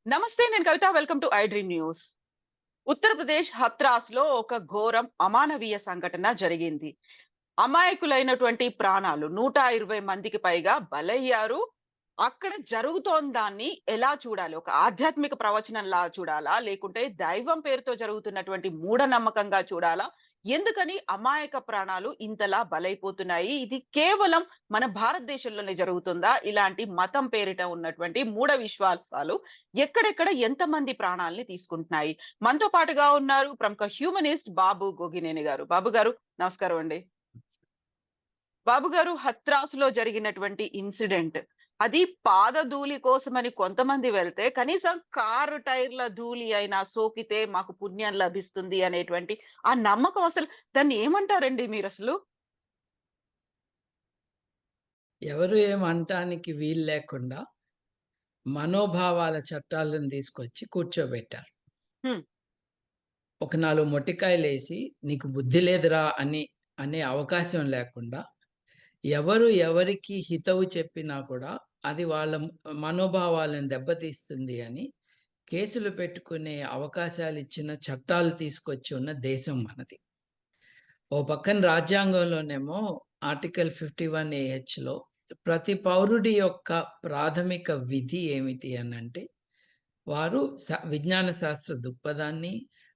నమస్తే. నేను Kavitha. Welcome to I dream news. Uttar Pradesh హత్రాస్‌లో ఒక ఘోరం అమానవీయ సంఘటన జరిగింది. అమాయకులైనటువంటి ప్రాణాలు 120 మందికి పైగా బలయ్యారు. అక్కడ జరుగుతోందాన్ని ఎలా చూడాలి? ఒక ఆధ్యాత్మిక ప్రవచనంలా చూడాలా? లేకుంటే దైవం పేరుతో జరుగుతున్నటువంటి మూఢనమ్మకంగా చూడాలా? ఎందుకని అమాయక ప్రాణాలు ఇంతలా బలైపోతున్నాయి? ఇది కేవలం మన భారతదేశంలోనే జరుగుతుందా? ఇలాంటి మతం పేరిట ఉన్నటువంటి మూఢ విశ్వాసాలు ఎక్కడెక్కడ ఎంతమంది ప్రాణాల్ని తీసుకుంటున్నాయి? మనతో పాటుగా ఉన్నారు ప్రముఖ హ్యూమనిస్ట్ బాబు గోగినేని గారు. బాబు గారు నమస్కారం అండి. బాబు గారు, హత్రాస్‌లో జరిగినటువంటి ఇన్సిడెంట్. అది పాదధూళి కోసమని కొంతమంది వెళ్తే, కనీసం కారు టైర్‌ల ధూళి అయినా సోకితే మాకు పుణ్యం లభిస్తుంది అనేటువంటి ఆ నమ్మకం, అసలు దాన్ని ఏమంటారండి మీరసలు? ఎవరు ఏమనటానికి వీలు లేకుండా మనోభావాల చట్టాలను తీసుకొచ్చి కూర్చోబెట్టారు. హ్మ్. ఒక 4 మొట్టికాయలేసి నీకు బుద్ధి లేదురా అనే అవకాశం లేకుండా ఎవరు ఎవరికి హితవు చెప్పినా కూడా అది వాళ్ళ మనోభావాలను దెబ్బతీస్తుంది అని కేసులు పెట్టుకునే అవకాశాలిచ్చిన చట్టాలు తీసుకొచ్చి ఉన్న దేశం మనది. ఓ పక్కన రాజ్యాంగంలోనేమో ఆర్టికల్ 51 ఏహెచ్‌లో ప్రతి పౌరుడి యొక్క ప్రాథమిక విధి ఏమిటి అనంటే, వారు విజ్ఞాన శాస్త్ర దృక్పథాన్ని,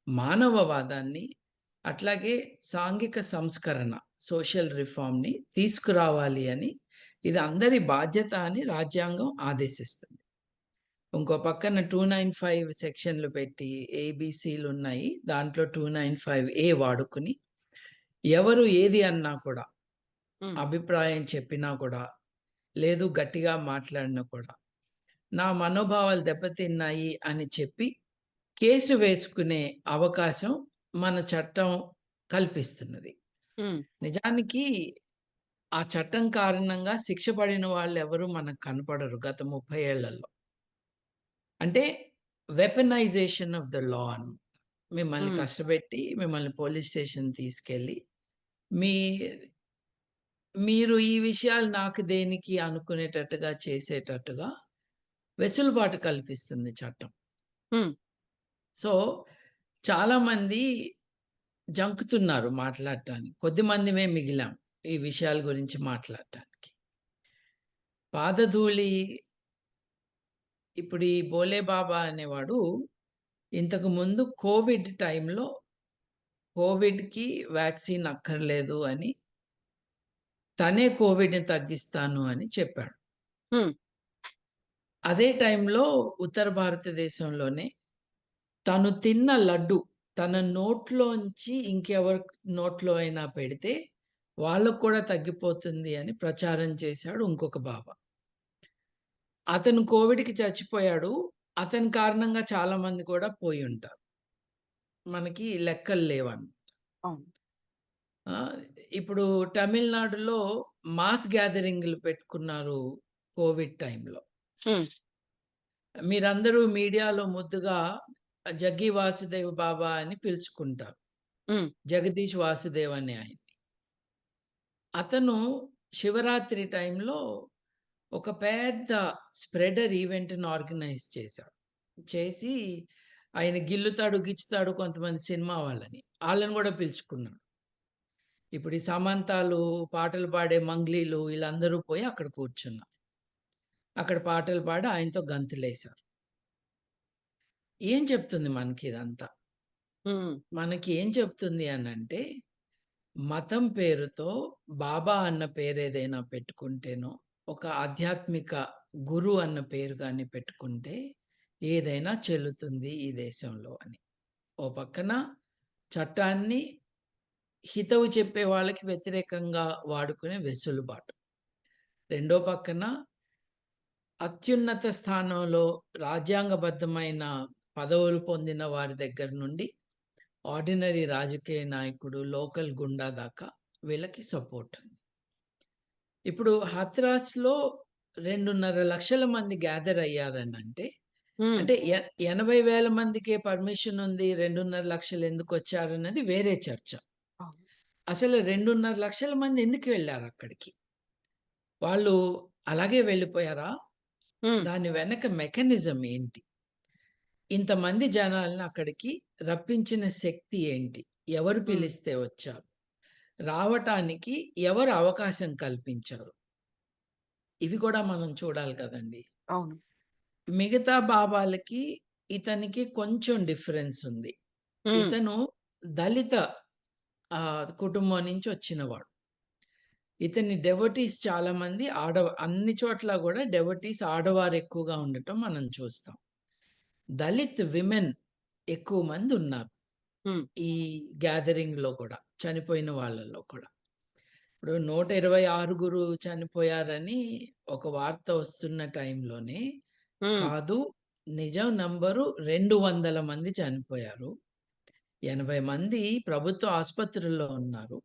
మానవవాదాన్ని, అట్లాగే సాంఘిక సంస్కరణ, సోషల్ రిఫార్మ్‌ని తీసుకురావాలి అని, ఇది అందరి బాధ్యత అని రాజ్యాంగం ఆదేశిస్తుంది. ఇంకో పక్కన 295 సెక్షన్‌లు పెట్టి ఏబీసీలున్నాయి. దాంట్లో 295 వాడుకొని ఎవరు ఏది అన్నా కూడా, హ్మ్. అభిప్రాయం చెప్పినా కూడా, లేదు గట్టిగా మాట్లాడినా కూడా, నా మనోభావాలు దెబ్బతిన్నాయి అని చెప్పి కేసు వేసుకునే అవకాశం మన చట్టం కల్పిస్తున్నది. హ్మ్. నిజానికి ఆ చట్టం కారణంగా శిక్ష పడిన వాళ్ళెవరు మనకు కనపడరు గత 30 ఏళ్లలో. అంటే వెపనైజేషన్ ఆఫ్ ద లా అని. మిమ్మల్ని హ్మ్. కష్టపెట్టి, మిమ్మల్ని పోలీస్ స్టేషన్ తీసుకెళ్ళి, మీ మీరు ఈ విషయాలు నాకు దేనికి అనుకునేటట్టుగా చేసేటట్టుగా వెసులుబాటు కల్పిస్తుంది చట్టం. హ్మ్. సో, చాలామంది జంకుతున్నారు మాట్లాడటానికి. కొద్దిమందిమే మిగిలాం ఈ విషయాల గురించి మాట్లాడటానికి. పాదధూళి ఇప్పుడు ఈ భోలే బాబా అనేవాడు ఇంతకు ముందు కోవిడ్ టైంలో కోవిడ్‌కి వ్యాక్సిన్ అక్కర్లేదు అని, తనే కోవిడ్‌ని తగ్గిస్తాను అని చెప్పాడు. హ్మ్. అదే టైంలో ఉత్తర భారతదేశంలోనే తను తిన్న లడ్డు తన నోట్లోంచి ఇంకెవరి నోట్లో అయినా పెడితే వాళ్ళకి కూడా తగ్గిపోతుంది అని ప్రచారం చేశాడు ఇంకొక బాబా. అతను కోవిడ్‌కి చచ్చిపోయాడు. అతని కారణంగా చాలా మంది కూడా పోయుంటారు. మనకి లెక్కలు లేవన్. అవును. ఆ! ఇప్పుడు తమిళనాడులో మాస్ గ్యాదరింగ్‌లు పెట్టుకున్నారు కోవిడ్ టైంలో. హ్మ్. మీరందరూ మీడియాలో ముద్దుగా జగ్గి వాసుదేవ్ బాబా అని పిలుచుకుంటారు. హ్మ్. జగదీష్ వాసుదేవ్ అనే ఆయన్ని. అతను శివరాత్రి టైంలో ఒక పెద్ద స్ప్రెడర్ ఈవెంట్‌ని ఆర్గనైజ్ చేశాడు. చేసి ఆయన గిల్లుతాడు, గిచ్చుతాడు కొంతమంది సినిమా వాళ్ళని. ఆళ్ళని గూడా పిలుచుకున్నాడు. ఇప్పుడు ఈ సమంతాలు, పాటలు పాడే మంగ్లీలు వీళ్ళందరూ పోయి అక్కడ కూర్చున్నారు. అక్కడ పాటలు పాడి ఆయనతో గంతులేశారు. ఏం చెప్తుంది మనకిదంతా? హ్మ్. మనకి ఏం చెప్తుంది అనంటే, మతం పేరుతో బాబా అన్న పేరేదైనా పెట్టుకుంటేనో, ఒక ఆధ్యాత్మిక గురు అన్న పేరు గాని పెట్టుకుంటే, ఏదైనా చెల్లుతుంది ఈ దేశంలో అని. ఓ పక్కన చట్టాన్ని హితవు చెప్పే వాళ్ళకి వ్యతిరేకంగా వాడుకునే వెసులుబాటు. రెండో పక్కన అత్యున్నత స్థానంలో రాజ్యాంగబద్ధమైన పదవులు పొందిన వారి దగ్గర నుండి ఆర్డినరీ రాజకీయ నాయకుడు, లోకల్ గుండా దాకా వీళ్ళకి సపోర్ట్ ఉంది. ఇప్పుడు హత్రాస్‌లో 2.5 లక్షల మంది గ్యాదర్ అయ్యారనంటే, హ్మ్. అంటే 80,000 మందికే పర్మిషన్ ఉంది. 2.5 లక్షలు ఎందుకొచ్చారన్నది వేరే చర్చ. అవును. అసలు 2.5 లక్షల మంది ఎందుకు వెళ్లారక్కడికి? వాళ్ళు అలాగే వెళ్ళిపోయారా? హ్మ్. దాని వెనక మెకానిజం ఏంటి? ఇంతమంది జనాల్ని అక్కడికి రప్పించిన శక్తి ఏంటి? ఎవరు హ్మ్. పిలిస్తే వచ్చారు? రావటానికి ఎవరు అవకాశం కల్పించారు? ఇవి కూడా మనం చూడాలి కదండీ! అవును. మిగతా బాబాలకి, ఇతనికి కొంచెం డిఫరెన్స్ ఉంది. హ్మ్. ఇతను దళిత కుటుంబం నుంచి వచ్చినవాడు. ఇతని డెవోటీస్ చాలామంది అన్ని చోట్ల గూడా డెవోటీస్ ఆడవారు ఎక్కువగా ఉండటం మనం చూస్తాం. దళిత్ విమెన్ ఎక్కువ మంది ఉన్నారు. హ్మ్. ఈ గ్యాదరింగ్‌లో కూడా, చనిపోయిన వాళ్ళలో కూడా. ఇప్పుడు 126 చనిపోయారని ఒక వార్త వస్తున్న టైంలోనే, హ్మ్. కాదు నిజం నంబరు 200 మంది చనిపోయారు. 80 మంది ప్రభుత్వ ఆసుపత్రుల్లో ఉన్నారు.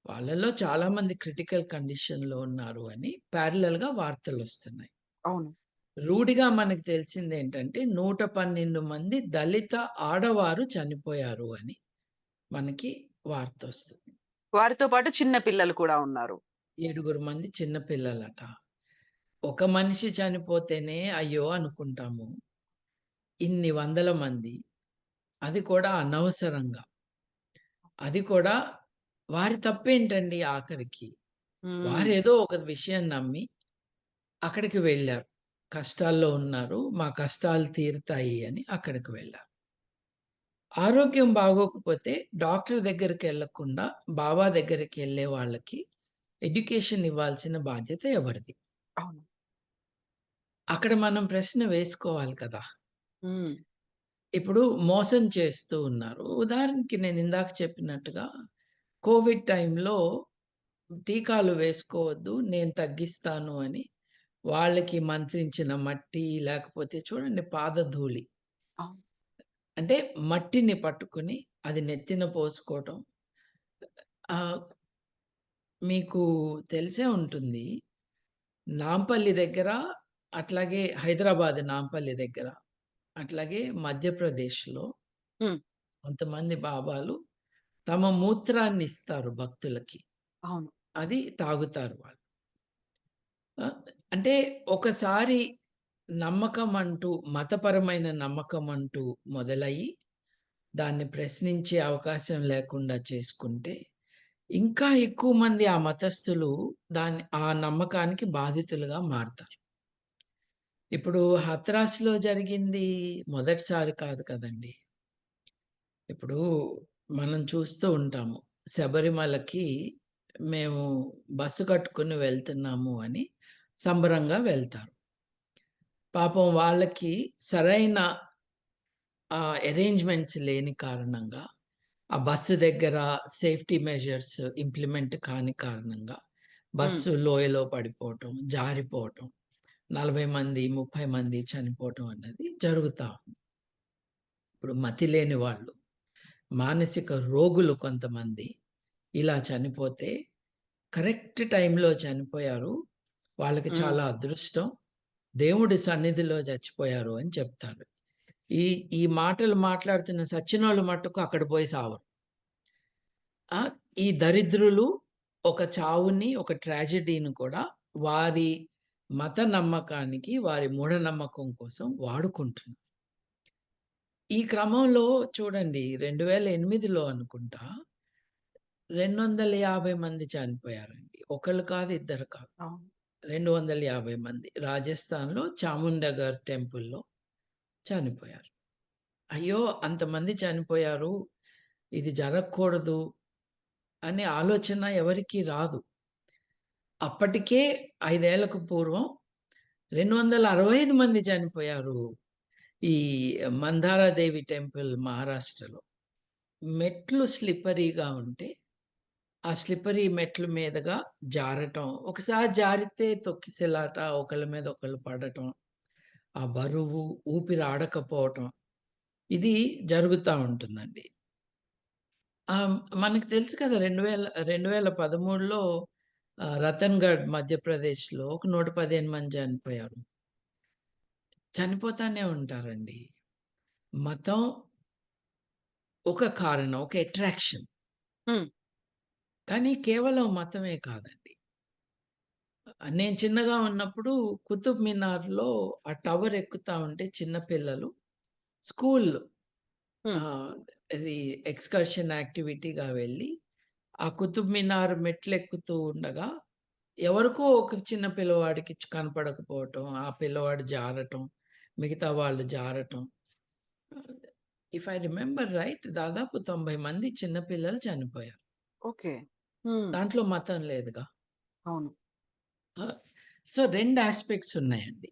వాళ్ళలో చాలామంది క్రిటికల్ కండిషన్‌లో ఉన్నారు అని ప్యారలెల్‌గా వార్తలొస్తున్నాయి. అవును. రూఢిగా మనకు తెలిసిందేంటంటే 112 మంది దళిత ఆడవారు చనిపోయారు అని మనకి వార్తొస్తుంది. వారితో పాటు చిన్న పిల్లలు కూడా ఉన్నారు. 7 మంది చిన్న పిల్లలట. ఒక మనిషి చనిపోతేనే అయ్యో! అనుకుంటాము. ఇన్ని వందల మంది, అది కూడా అనవసరంగా. అది కూడా వారి తప్పేంటండి ఆఖరికి? హ్మ్. వారేదో ఒక విషయం నమ్మి అక్కడికి వెళ్లారు. కష్టాల్లో ఉన్నారు. మా కష్టాలు తీరుతాయి అని అక్కడికి వెళ్లారు. ఆరోగ్యం బాగోకపోతే డాక్టర్ దగ్గరికెళ్ళకుండా బాబా దగ్గరికెళ్ళే వాళ్ళకి ఎడ్యుకేషన్ ఇవ్వాల్సిన బాధ్యత ఎవరిది? అవును. అక్కడ మనం ప్రశ్న వేసుకోవాలి కదా! హ్మ్. ఇప్పుడు మోసం చేస్తూ ఉన్నారు. ఉదాహరణకి నేను ఇందాక చెప్పినట్టుగా కోవిడ్ టైంలో టీకాలు వేసుకోవద్దు, నేను తగ్గిస్తాను అని వాళ్ళకి మంత్రించిన మట్టి, లేకపోతే చూడండి పాదధూళి. అవును. అంటే మట్టిని పట్టుకొని అది నెత్తిన పోసుకోవటం. ఆహ్, మీకు తెలిసే ఉంటుంది. నాంపల్లి దగ్గర, అట్లాగే హైదరాబాద్ నాంపల్లి దగ్గర, అట్లాగే మధ్యప్రదేశ్‌లో హ్మ్. కొంతమంది బాబాలు తమ మూత్రాన్ని ఇస్తారు భక్తులకి. అవును. అది తాగుతారు వాళ్ళు. ఆ! అంటే ఒకసారి నమ్మకం అంటూ, మతపరమైన నమ్మకం అంటూ మొదలయ్యి, దాన్ని ప్రశ్నించే అవకాశం లేకుండా చేసుకుంటే, ఇంకా ఎక్కువ మంది ఆ మతస్థులు ఆ నమ్మకానికి బాధితులుగా మారతారు. ఇప్పుడు హత్రాస్‌లో జరిగింది మొదటిసారి కాదు కదండీ! ఇప్పుడు మనం చూస్తూ ఉంటాము. శబరిమలకి మేము బస్సు కట్టుకొని వెళ్తున్నాము అని సంబరంగా వెళ్తారు. పాపం వాళ్ళకి సరైన అరేంజ్‌మెంట్స్ లేని కారణంగా, ఆ బస్సు దగ్గర సేఫ్టీ మెజర్స్ ఇంప్లిమెంట్ కాని కారణంగా, హ్మ్. బస్సు లోయలో పడిపోవటం, జారిపోవటం, 40 మంది, 30 మంది చనిపోవటం అన్నది జరుగుతా ఉంది. ఇప్పుడు మతి లేని వాళ్ళు, మానసిక రోగులు కొంతమంది ఇలా చనిపోతే, కరెక్ట్ టైంలో చనిపోయారు. వాళ్ళకి హ్మ్. చాలా అదృష్టం. దేవుడి సన్నిధిలో చచ్చిపోయారు అని చెప్తారు. ఈ ఈ మాటలు మాట్లాడుతున్న సచ్చినోళ్ళు మట్టుకు అక్కడ పోయి సావరు. ఆ! ఈ దరిద్రులు ఒక చావుని, ఒక ట్రాజెడీని కూడా వారి మత నమ్మకానికి, వారి మూఢనమ్మకం కోసం వాడుకుంటున్నారు. ఈ క్రమంలో చూడండి 2008లో అనుకుంటా 250 మంది చనిపోయారండి. ఒకళ్ళు కాదు, ఇద్దరు కాదు. అవును. 250 మంది. రాజస్థాన్‌లో చాముండగర్ టెంపుల్‌లో చనిపోయారు. అయ్యో! అంతమంది చనిపోయారు. ఇది జరగకూడదు అనే ఆలోచన ఎవరికీ రాదు. అప్పటికే 5 ఏళ్లకు పూర్వం 265 మంది చనిపోయారు. ఈ మందారాదేవి టెంపుల్ మహారాష్ట్రలో. మెట్లు స్లిప్పరీగా ఉంటే, ఆ స్లిప్పరీ మెట్ల మీదగా జారటం. ఒకసారి జారితే తొక్కిసలాట, ఒకళ్ళ మీద ఒకళ్ళు పడటం, ఆ బరువు, ఊపిరి ఆడకపోవటం ఇది జరుగుతా ఉంటుందండి. మనకు తెలుసు కదా! 2013లో రతన్‌గఢ్ మధ్యప్రదేశ్‌లో ఒక 115 మంది చనిపోయారు. చనిపోతానే ఉంటారండి. మతం ఒక కారణం, ఒక అట్రాక్షన్. హ్మ్. కానీ కేవలం మతమే కాదండి. నేను చిన్నగా ఉన్నప్పుడు కుతుబ్ మినార్‌లో ఆ టవర్ ఎక్కుతా ఉంటే చిన్న పిల్లలు స్కూల్ హ్మ్. ఇది ఎక్స్‌కర్షన్ యాక్టివిటీగా వెళ్ళి, ఆ కుతుబ్ మినార్ మెట్లెక్కుతూ ఉండగా, ఎవరికో ఒక చిన్న పిల్లవాడికి కనపడకపోవటం, ఆ పిల్లవాడు జారటం, మిగతా వాళ్ళు జారటం. ఇఫ్ ఐ రిమెంబర్ రైట్ దాదాపు 90 మంది చిన్న పిల్లలు చనిపోయారు. ఓకే. హ్మ్. దాంట్లో మతం లేదుగా. అవును. ఆ! సో, 2 యాస్పెక్ట్స్ ఉన్నాయండి.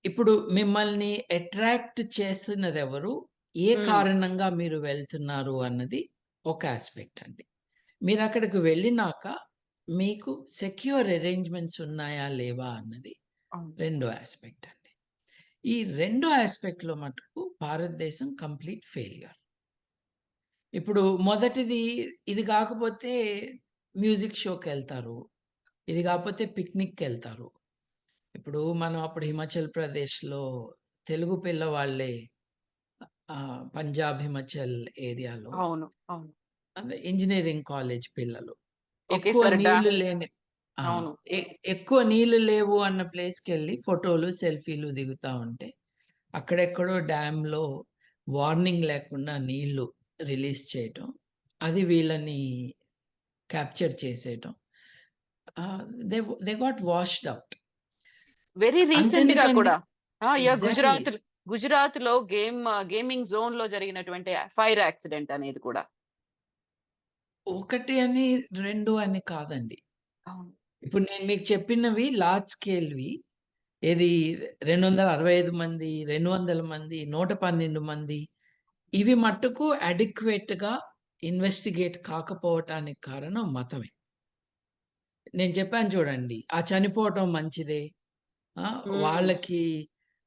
ఇప్పుడు మిమ్మల్ని అట్రాక్ట్ చేస్తున్నదెవరు? ఏ హ్మ్. కారణంగా మీరు వెళ్తున్నారు అన్నది ఒక యాస్పెక్ట్ అండి. మీరక్కడికి వెళ్ళినాక మీకు సెక్యూర్ అరేంజ్‌మెంట్స్ ఉన్నాయా? లేవా? అన్నది అవును. రెండో యాస్పెక్ట్ అండి. ఈ రెండో యాస్పెక్ట్‌లో మటుకు భారతదేశం కంప్లీట్ ఫెయిల్యూర్. ఇప్పుడు మొదటిది ఇది గాకపోతే మ్యూజిక్ షోకెళ్తారు. ఇది గాకపోతే పిక్నిక్‌కెళ్తారు. ఇప్పుడు మనం అప్పుడు హిమాచల్ ప్రదేశ్‌లో తెలుగు పిల్లవాళ్ళే పంజాబ్, హిమాచల్ ఏరియాలో అవును. అవును. అదే ఇంజినీరింగ్ కాలేజ్ పిల్లలు. ఎక్కువ ఒకేసారి నీళ్లు లేని ఆ! అవును. ఎ ఎక్కువ నీళ్లు లేవు అన్న ప్లేస్‌కెళ్ళి ఫోటోలు, సెల్ఫీలు దిగుతా ఉంటే, అక్కడెక్కడో డ్యామ్‌లో వార్నింగ్ లేకుండా నీళ్లు రిలీజ్ చేయటం. అది వీళ్ళని క్యాప్చర్ చేసేయటం. They they got washed out. Very రీసెంట్‌గా అంతెందుకండి కూడా ఎగ్జాక్ట్‌లీ. గుజరాత్‌లో గేమింగ్ జోన్‌లో జరిగినటువంటి ఫైర్ యాక్సిడెంట్ అనేది కూడా. 1 అని, 2 అని కాదండి. అవును. ఇప్పుడు నేను మీకు చెప్పినవి లార్జ్ స్కేల్‌వి. ఏది 265 మంది, 200 మంది, 112 మంది ఇవి మట్టుకు అడిక్వేట్‌గా ఇన్వెస్టిగేట్ కాకపోవటానికి కారణం మతమే. నేను చెప్పాను చూడండి. ఆ చనిపోవటం మంచిదే. ఆ! హ్మ్. వాళ్ళకి,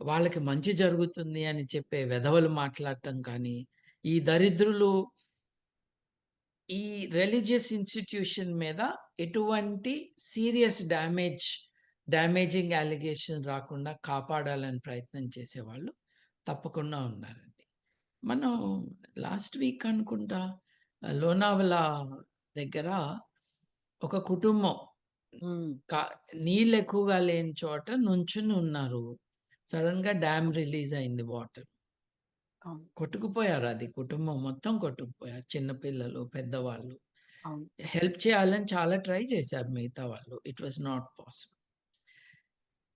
వాళ్ళకి మంచి జరుగుతుంది అని చెప్పే వెధవలు మాట్లాడటం కానీ, ఈ దరిద్రులు ఈ రిలిజియస్ ఇన్‌స్టిట్యూషన్ మీద ఎటువంటి సీరియస్ డ్యామేజింగ్ అలిగేషన్ రాకుండా కాపాడాలని ప్రయత్నం చేసేవాళ్ళు తప్పకుండా ఉన్నారండి. మనం లాస్ట్ వీక్ అనుకుంటా లోనావల దగ్గర ఒక కుటుంబం హ్మ్. క నీళ్ళెక్కువగా లేని చోట నుంచుని ఉన్నారు. సడెన్‌గా డ్యామ్ రిలీజ్ అయింది వాటర్. అవును. కొట్టుకుపోయారు అది కుటుంబం మొత్తం కొట్టుకుపోయారు. చిన్న పిల్లలు, పెద్దవాళ్ళు. అవును. హెల్ప్ చేయాలని చాలా ట్రై చేశారు మిగతా వాళ్ళు. It was not possible.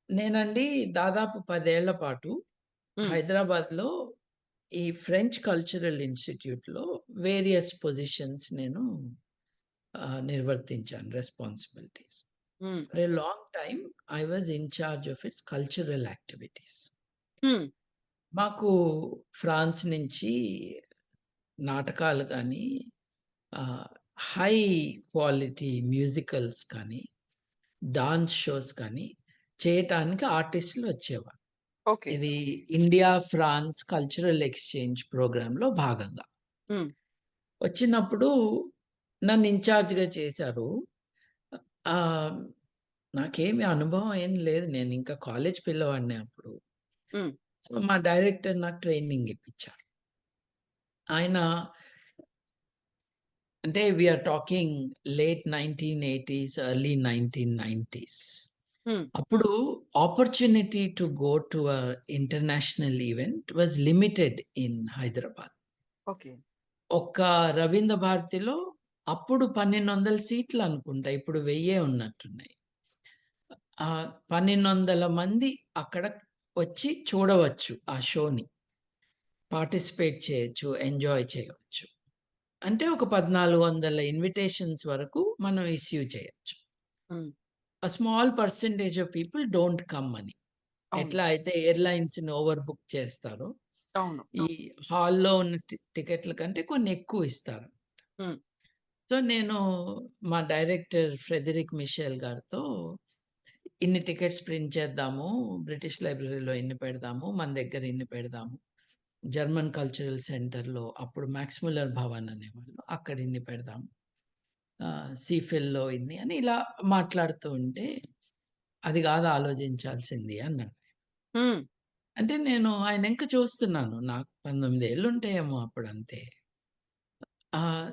నేనండి దాదాపు 10 ఏళ్ల పాటు హ్మ్. హైదరాబాద్‌లో ఈ ఫ్రెంచ్ కల్చరల్ ఇన్‌స్టిట్యూట్‌లో వేరియస్ పొజిషన్స్ నేను నిర్వర్తించాను రెస్పాన్సిబిలిటీస్. హ్మ్. For a long time I was in charge of it's cultural activities. హ్మ్. మాకు ఫ్రాన్స్ నుంచి నాటకాలు గానీ, ఆహ్, హై క్వాలిటీ మ్యూజికల్స్ కానీ, డాన్స్ షోస్ కానీ చేయటానికి ఆర్టిస్టులు వచ్చేవారు. ఓకే. ఇది ఇండియా, ఫ్రాన్స్ కల్చరల్ ఎక్స్‌చేంజ్ ప్రోగ్రామ్‌లో భాగంగా. హ్మ్. వచ్చినప్పుడు నన్ను ఇన్‌చార్జ్‌గా చేశారు. ఆహ్, నాకేమి అనుభవం ఏం లేదు. నేనింకా కాలేజ్ పిల్లవాడినే అప్పుడు. హ్మ్. సో, మా డైరెక్టర్ నాకు ట్రైనింగ్ ఇప్పించారు. ఆయన అంటే వి ఆర్ టాకింగ్ లేట్ 1980స్, ఎర్లీ 1990స్. హ్మ్. అప్పుడు opportunity to go to a international event was limited in Hyderabad. Okay. ఒక్క రవీంద్ర భారతిలో అప్పుడు 1200 సీట్లు అనుకుంటా. ఇప్పుడు 1000 ఉన్నట్టున్నాయి. 1200 మంది అక్కడ వచ్చి చూడవచ్చు ఆ షోని. పార్టిసిపేట్ చేయొచ్చు, ఎంజాయ్ చేయవచ్చు. అంటే ఒక 1400 ఇన్విటేషన్స్ వరకు మనం ఇష్యూ చేయొచ్చు. హ్మ్. Small percentage of people don't come అని. అవును. ఎట్లా అయితే ఎయిర్‌లైన్స్‌ని ఓవర్ బుక్ చేస్తారో, అవును. ఈ హాల్‌లో ఉన్న టికెట్ల కంటే కొన్ని ఎక్కువ ఇస్తారు. హ్మ్. సో, నేను మా డైరెక్టర్ ఫ్రెడరిక్ మిషెల్ గారితో ఇన్ని టికెట్స్ ప్రింట్ చేద్దాము. బ్రిటిష్ లైబ్రరీలో ఇన్ని పెడదాము. మన దగ్గర ఇన్ని పెడదాము. జర్మన్ కల్చరల్ సెంటర్‌లో అప్పుడు మాక్స్ ముల్లర్ భవన్ అనేవాళ్ళు. అక్కడ ఇన్ని పెడదాం. సీఫిల్‌లో ఇన్ని అని ఇలా మాట్లాడుతూ ఉంటే, అది గాదు ఆలోచించాల్సింది అన్నాడు. హ్మ్. అంటే నేను ఆయనెంక చూస్తున్నాను. నాకు 19 ఏళ్లుంటాయేమో అప్పుడంతే. ఆహ్,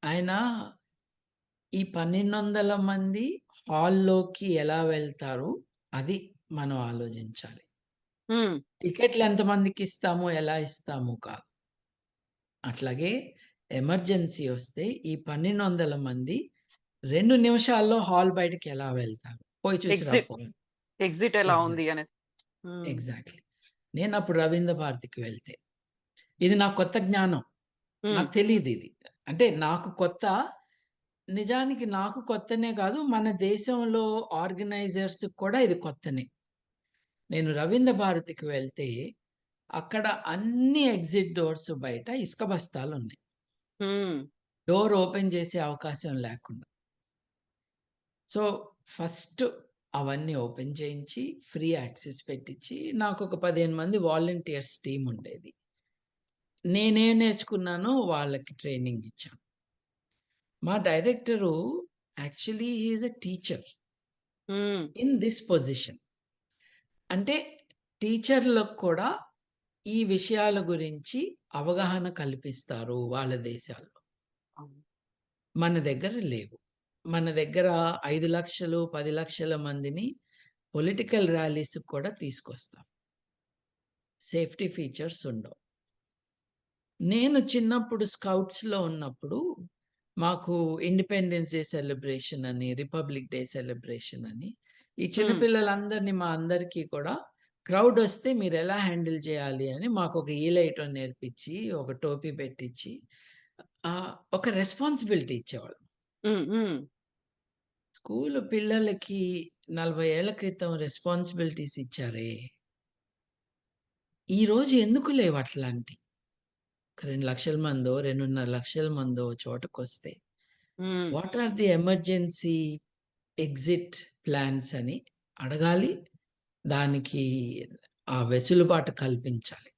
ఆయన ఈ 1200 మంది హాల్‌లోకి ఎలా వెళ్తారు? అది మనం ఆలోచించాలి. హ్మ్. టికెట్లు ఎంతమందికి ఇస్తాము, ఎలా ఇస్తాము కాదు. అట్లాగే ఎమర్జెన్సీ వస్తే ఈ 1200 మంది 2 నిమిషాల్లో హాల్ బయటికి ఎలా వెళ్తారు? పోయి చూసి ఎగ్జిట్ రాపో. ఎగ్జిట్ ఎలా ఉంది ఎగ్జాక్ట్‌లీ. అనేది. హ్మ్. ఎగ్జాక్ట్‌లీ. నేనప్పుడు రవీంద్ర భారతికి వెళ్తే, ఇది నాకు కొత్త జ్ఞానం. హ్మ్. నాకు తెలీదిది. అంటే నాకు కొత్త. నిజానికి నాకు కొత్తనే కాదు, మన దేశంలో ఆర్గనైజర్స్‌కి కూడా ఇది కొత్తనే. నేను రవీంద్ర భారతికి వెళ్తే, అక్కడ అన్ని ఎగ్జిట్ డోర్స్ బయట ఇసుక బస్తాలున్నాయి. హ్మ్. డోర్ ఓపెన్ చేసే అవకాశం లేకుండా. సో, ఫస్ట్ అవన్నీ ఓపెన్ చేయించి, ఫ్రీ యాక్సెస్ పెట్టించి, నాకొక 15 మంది వాలంటీర్స్ టీమ్ ఉండేది. నేనేం నేర్చుకున్నానో వాళ్ళకి ట్రైనింగ్ ఇచ్చాను. మా director actually he is a teacher hmm. In this position. అంటే టీచర్‌లకు కూడా ఈ విషయాల గురించి అవగాహన కల్పిస్తారు వాళ్ళ దేశాల్లో. అవును. మన దగ్గర లేవు. మన దగ్గర 5,00,000, 10,00,000 మందిని పొలిటికల్ ర్యాలీస్‌కి కూడా తీసుకొస్తారు. సేఫ్టీ ఫీచర్స్ ఉండవు. నేను చిన్నప్పుడు స్కౌట్స్‌లో ఉన్నప్పుడు మాకు ఇండిపెండెన్స్ డే సెలబ్రేషన్ అని, రిపబ్లిక్ డే సెలబ్రేషన్ అని, ఈ చిన్న హ్మ్. పిల్లలందరిని మా అందరికీ కూడా క్రౌడొస్తే మీరెలా హ్యాండిల్ చేయాలి అని మాకొక ఈలెయటం నేర్పించి, ఒక టోపీ పెట్టించి, ఒక రెస్పాన్సిబిలిటీ ఇచ్చేవాళ్ళు. హ్మ్. హ్మ్. స్కూలు పిల్లలకి 40 ఏళ్ల క్రితం రెస్పాన్సిబిలిటీస్ ఇచ్చారే, ఈరోజు ఎందుకు లేవు అట్లాంటియి? ఒక 2,00,000 మందో, 2,50,000 మందో చోటకొస్తే, hmm. What are the emergency exit plans అని అడగాలి. దానికి ఆ వెసులుబాటు కల్పించాలి.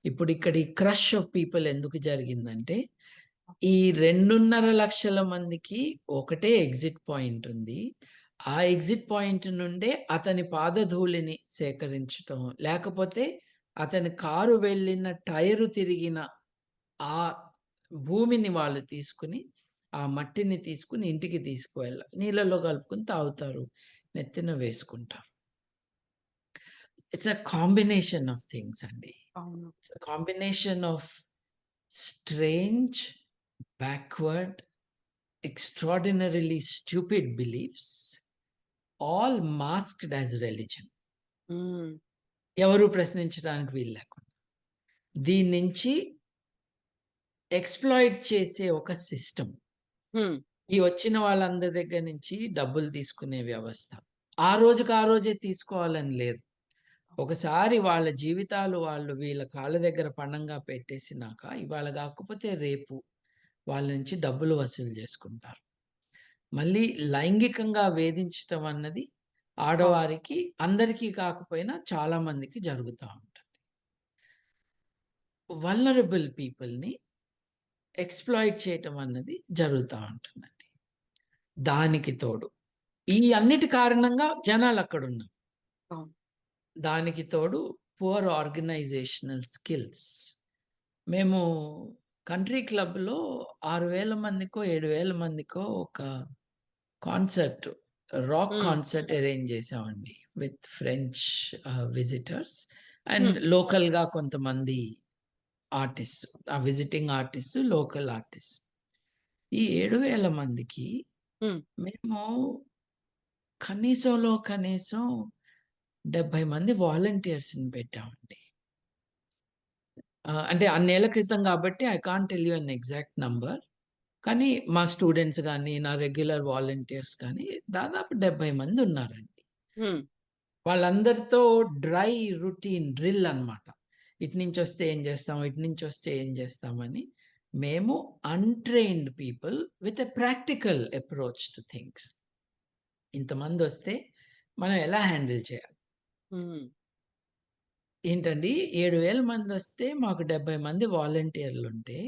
ఇప్పుడిక్కడ ఈ క్రష్ ఆఫ్ పీపుల్ ఎందుకు జరిగిందంటే, ఈ 2,50,000 మందికి ఒకటే ఎగ్జిట్ పాయింట్ ఉంది. ఆ ఎగ్జిట్ పాయింట్ నుండే అతని పాదధూళిని సేకరించటం, లేకపోతే అతని కారు వెళ్ళిన టైరు తిరిగిన ఆ భూమిని వాళ్ళు తీసుకొని, ఆ మట్టిని తీసుకొని ఇంటికి తీసుకువెళ్ళాలి. నీళ్ళలో కలుపుకొని తాగుతారు. నెత్తిన వేసుకుంటారు. It's a combination of things అండి. అవును. It's a combination of strange, backward, extraordinarily stupid beliefs, all masked as religion. హ్మ్. ఎవరు ప్రశ్నించడానికి వీలు లేకుండా. దీన్నించి ఎక్స్‌ప్లాయిట్ చేసే ఒక సిస్టమ్. హ్మ్. ఈ వచ్చిన వాళ్ళందరి దగ్గర నుంచి డబ్బులు తీసుకునే వ్యవస్థ. ఆ రోజుకి ఆ రోజే తీసుకోవాలని లేదు. ఒకసారి వాళ్ళ జీవితాలు వాళ్ళు వీళ్ళ కాళ్ళ దగ్గర పణంగా పెట్టేసినాక, ఇవాళ గాకపోతే రేపు వాళ్ళ నుంచి డబ్బులు వసూలు జేసుకుంటారు. మళ్ళీ లైంగికంగా వేధించటం అన్నది అవును. ఆడవారికి, అందరికీ కాకపోయినా చాలా మందికి జరుగుతా ఉంటుంది. వల్నరబుల్ పీపుల్‌ని ఎక్స్‌ప్లాయిట్ చేయటం అన్నది జరుగుతా ఉంటుందండి. దానికి తోడు ఈ అన్నిటి కారణంగా జనాలక్కడున్నారు. అవును. దానికి తోడు పూర్ ఆర్గనైజేషనల్ స్కిల్స్. మేము కంట్రీ క్లబ్‌లో 6,000 మందికో, 7,000 మందికో ఒక కాన్సర్ట్, రాక్ హ్మ్. కాన్సర్ట్ అరేంజ్ చేసామండి. విత్ ఫ్రెంచ్ విజిటర్స్ అండ్ హ్మ్. లోకల్‌గా కొంతమంది ఆర్టిస్ట్స్. ఆ విజిటింగ్ ఆర్టిస్ట్స్, లోకల్ ఆర్టిస్ట్స్. ఈ 7,000 మందికి హ్మ్. మేము కనీసంలో కనీసం 70 మంది వాలంటీర్స్‌ని పెట్టామండి. అంటే అన్నేళ్ల క్రితం కాబట్టి I can't tell you an exact number. కానీ మా స్టూడెంట్స్ గాని, నా రెగ్యులర్ వాలంటీర్స్ కానీ దాదాపు 70 మంది ఉన్నారండి. హ్మ్. వాళ్ళందరితో డ్రై రొటీన్ డ్రిల్ అన్నమాట. ఇటు నుంచొస్తే ఏం చేస్తాం? ఇటు నుంచొస్తే ఏం చేస్తామని మేము untrained people with a practical approach to things. ఇంతమందొస్తే మనం ఎలా హ్యాండిల్ చేయాలి? హ్మ్. ఏంటండి 7,000 మందొస్తే మాకు 70 మంది వాలంటీర్లుంటే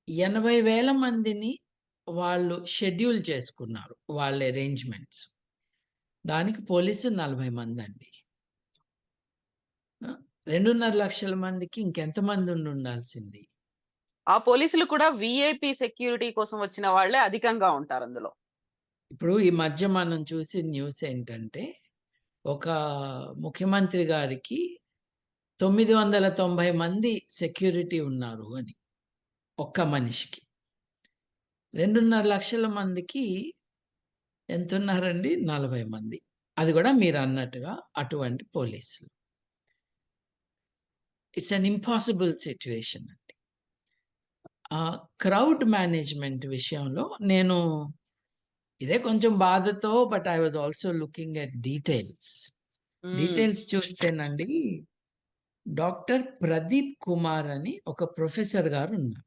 80,000 మందిని వాళ్ళు షెడ్యూల్ చేసుకున్నారు. వాళ్ళ అరేంజ్‌మెంట్స్. దానికి పోలీసులు 40 మందండి. ఆ! 2,50,000 మందికి ఇంకెంతమంది ఉండుండాల్సింది. ఆ పోలీసులు కూడా వీఐపీ సెక్యూరిటీ కోసం వచ్చిన వాళ్ళే అధికంగా ఉంటారందులో. ఇప్పుడు ఈ మధ్య మనం చూసిన న్యూస్ ఏంటంటే, ఒక ముఖ్యమంత్రి గారికి 990 మంది సెక్యూరిటీ ఉన్నారు అని. ఒక్క మనిషికి. 2.5 లక్షల మందికి ఎంతున్నారండి? 40 మంది. అది గూడా మీరన్నట్టుగా అటువంటి పోలీసులు. ఇట్స్ అన్ ఇంపాసిబుల్ సిట్యుయేషన్ అండి. క్రౌడ్ మేనేజ్‌మెంట్ విషయంలో నేను ఇదే కొంచెం బాధతో but I was also looking at details. Hmm. Details చూస్తేనండి డాక్టర్ ప్రదీప్ కుమార్ అని ఒక ప్రొఫెసర్ గారున్నారు.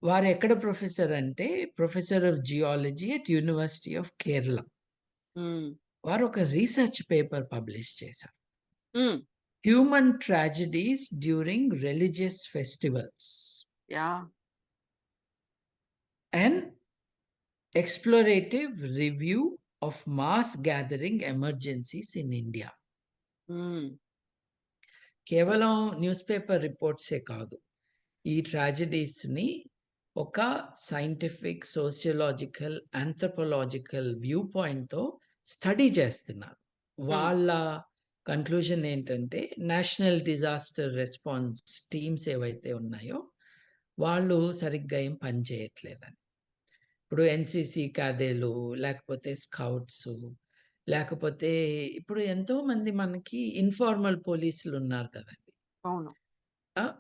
వారెక్కడ ప్రొఫెసర్ అంటే professor of geology at university of Kerala. Hmm. వారు ఒక రీసెర్చ్ పేపర్ పబ్లిష్ చేశారు. Hmm. Human tragedies during religious festivals yeah! And explorative review of mass gathering emergencies in India. Hmm. కేవలం న్యూస్ పేపర్ రిపోర్ట్సే కాదు. ఈ ట్రాజెడీస్‌ని ఒక సైంటిఫిక్, సోషియోలాజికల్, ఆంథ్రోపోలాజికల్ వ్యూ పాయింట్‌తో స్టడీ చేస్తున్నారు. హ్మ్. వాళ్ళ కన్క్లూజన్ ఏంటంటే, నేషనల్ డిజాస్టర్ రెస్పాన్స్ టీమ్స్ ఏవైతే ఉన్నాయో, వాళ్ళు సరిగ్గా ఏం పని చేయట్లేదని. ఇప్పుడు ఎన్‌సీసీ క్యాడెలు, లేకపోతే స్కౌట్సు, లేకపోతే ఇప్పుడు ఎంతోమంది మనకి ఇన్ఫార్మల్ పోలీసులున్నారు కదండీ! అవును.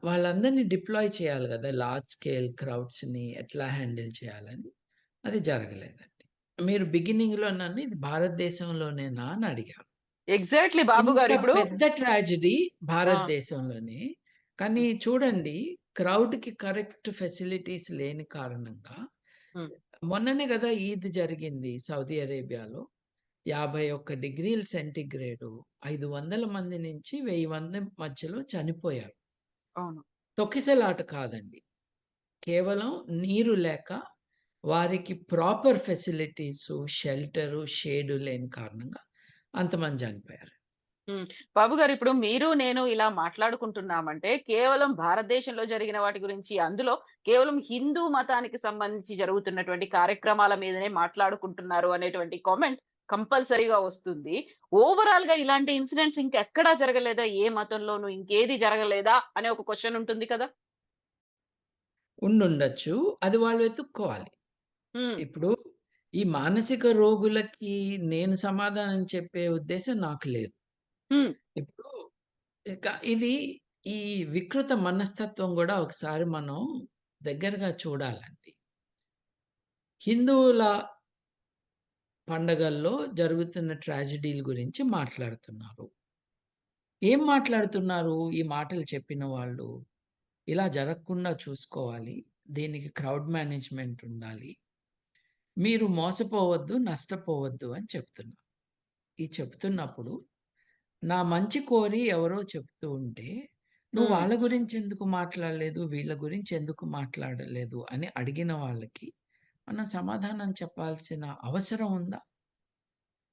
వాళ్ళందరిని డిప్లాయ్ చేయాలి గదా! లార్జ్ స్కేల్ క్రౌడ్స్‌ని ఎట్లా హ్యాండిల్ చేయాలని. అది జరగలేదండి. మీరు బిగినింగ్‌లో నన్ను ఇది భారతదేశంలోనేనా అని అడిగారు. ఎగ్జాక్ట్‌లీ బాబు ఇంత గారు. ఇప్పుడు పెద్ద ట్రాజెడీ ఆ! భారతదేశంలోనే. కానీ హ్మ్. చూడండి క్రౌడ్‌కి కరెక్ట్ ఫెసిలిటీస్ లేని కారణంగా హ్మ్. మొన్ననే గదా! ఈద్ జరిగింది సౌదీ అరేబియాలో. 51 డిగ్రీల సెంటీగ్రేడు 500 మంది నుంచి 1000 మంది మధ్యలో చనిపోయారు. అవును. తొక్కిసలాట కాదండి. కేవలం నీరు లేక, వారికి ప్రాపర్ ఫెసిలిటీసు, షెల్టరు, షేడు లేని కారణంగా అంతమంది చనిపోయారు. హ్మ్. బాబు గారు, ఇప్పుడు మీరు, నేను ఇలా మాట్లాడుకుంటున్నామంటే కేవలం భారతదేశంలో జరిగిన వాటి గురించి, అందులో కేవలం హిందూ మతానికి సంబంధించి జరుగుతున్నటువంటి కార్యక్రమాల మీదనే మాట్లాడుకుంటున్నారు అనేటువంటి కామెంట్ కంపల్సరీగా వస్తుంది. ఓవరాల్‌గా ఇలాంటి ఇన్సిడెంట్స్ ఇంకెక్కడా జరగలేదా? ఏ మతంలోనూ ఇంకేది జరగలేదా? అనే ఒక క్వెషన్ ఉంటుంది కదా! ఉండుండొచ్చు. అది వాళ్ళు వెతుక్కోవాలి. హ్మ్. ఇప్పుడు ఈ మానసిక రోగులకి నేను సమాధానం చెప్పే ఉద్దేశ్యం నాకు లేదు. హ్మ్. ఇప్పుడు ఇక ఇది ఈ వికృత మనస్తత్వం గూడా ఒకసారి మనం దగ్గరగా చూడాలండి. హిందువుల పండగల్లో జరుగుతున్న ట్రాజెడీల గురించి మాట్లాడుతున్నారు. ఏం మాట్లాడుతున్నారు ఈ మాటలు చెప్పిన వాళ్ళు? ఇలా జరగకుండా చూసుకోవాలి. దీనికి క్రౌడ్ మేనేజ్‌మెంట్ ఉండాలి. మీరు మోసపోవద్దు, నష్టపోవద్దు అని చెప్తున్నారు. ఈ చెప్తున్నప్పుడు నా మంచి కోరి ఎవరో చెప్తూ ఉంటే, "నువ్వు హ్మ్. వాళ్ళ గురించి ఎందుకు మాట్లాడలేదు? వీళ్ళ గురించి ఎందుకు మాట్లాడలేదు?" అని అడిగిన వాళ్ళకి మనం సమాధానం చెప్పాల్సిన అవసరం ఉందా?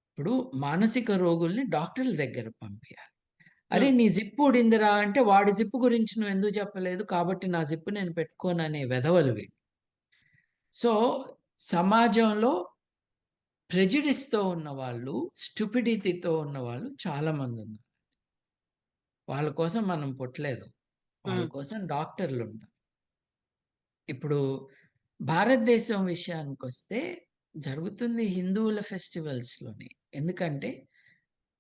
ఇప్పుడు మానసిక రోగుల్ని డాక్టర్ల దగ్గర పంపియాలి. "అరే! హ్మ్. నీ జిప్ ఊడిందిరా" అంటే వాడి జిప్ గురించి నువ్వెందుకు చెప్పలేదు? కాబట్టి నా జిప్ నేను పెట్టుకోననే వెధవలు వీళ్ళు. సో, సమాజంలో ప్రెజుడిస్‌తో ఉన్నవాళ్ళు, స్టుపిడిటీతో ఉన్నవాళ్ళు చాలా మందున్నారు. వాళ్ళ కోసం మనం పుట్టలేదు. వాళ్ళ హ్మ్. కోసం డాక్టర్లుంటారు. ఇప్పుడు భారతదేశం విషయానికొస్తే జరుగుతుంది హిందువుల ఫెస్టివల్స్‌లోనే. ఎందుకంటే,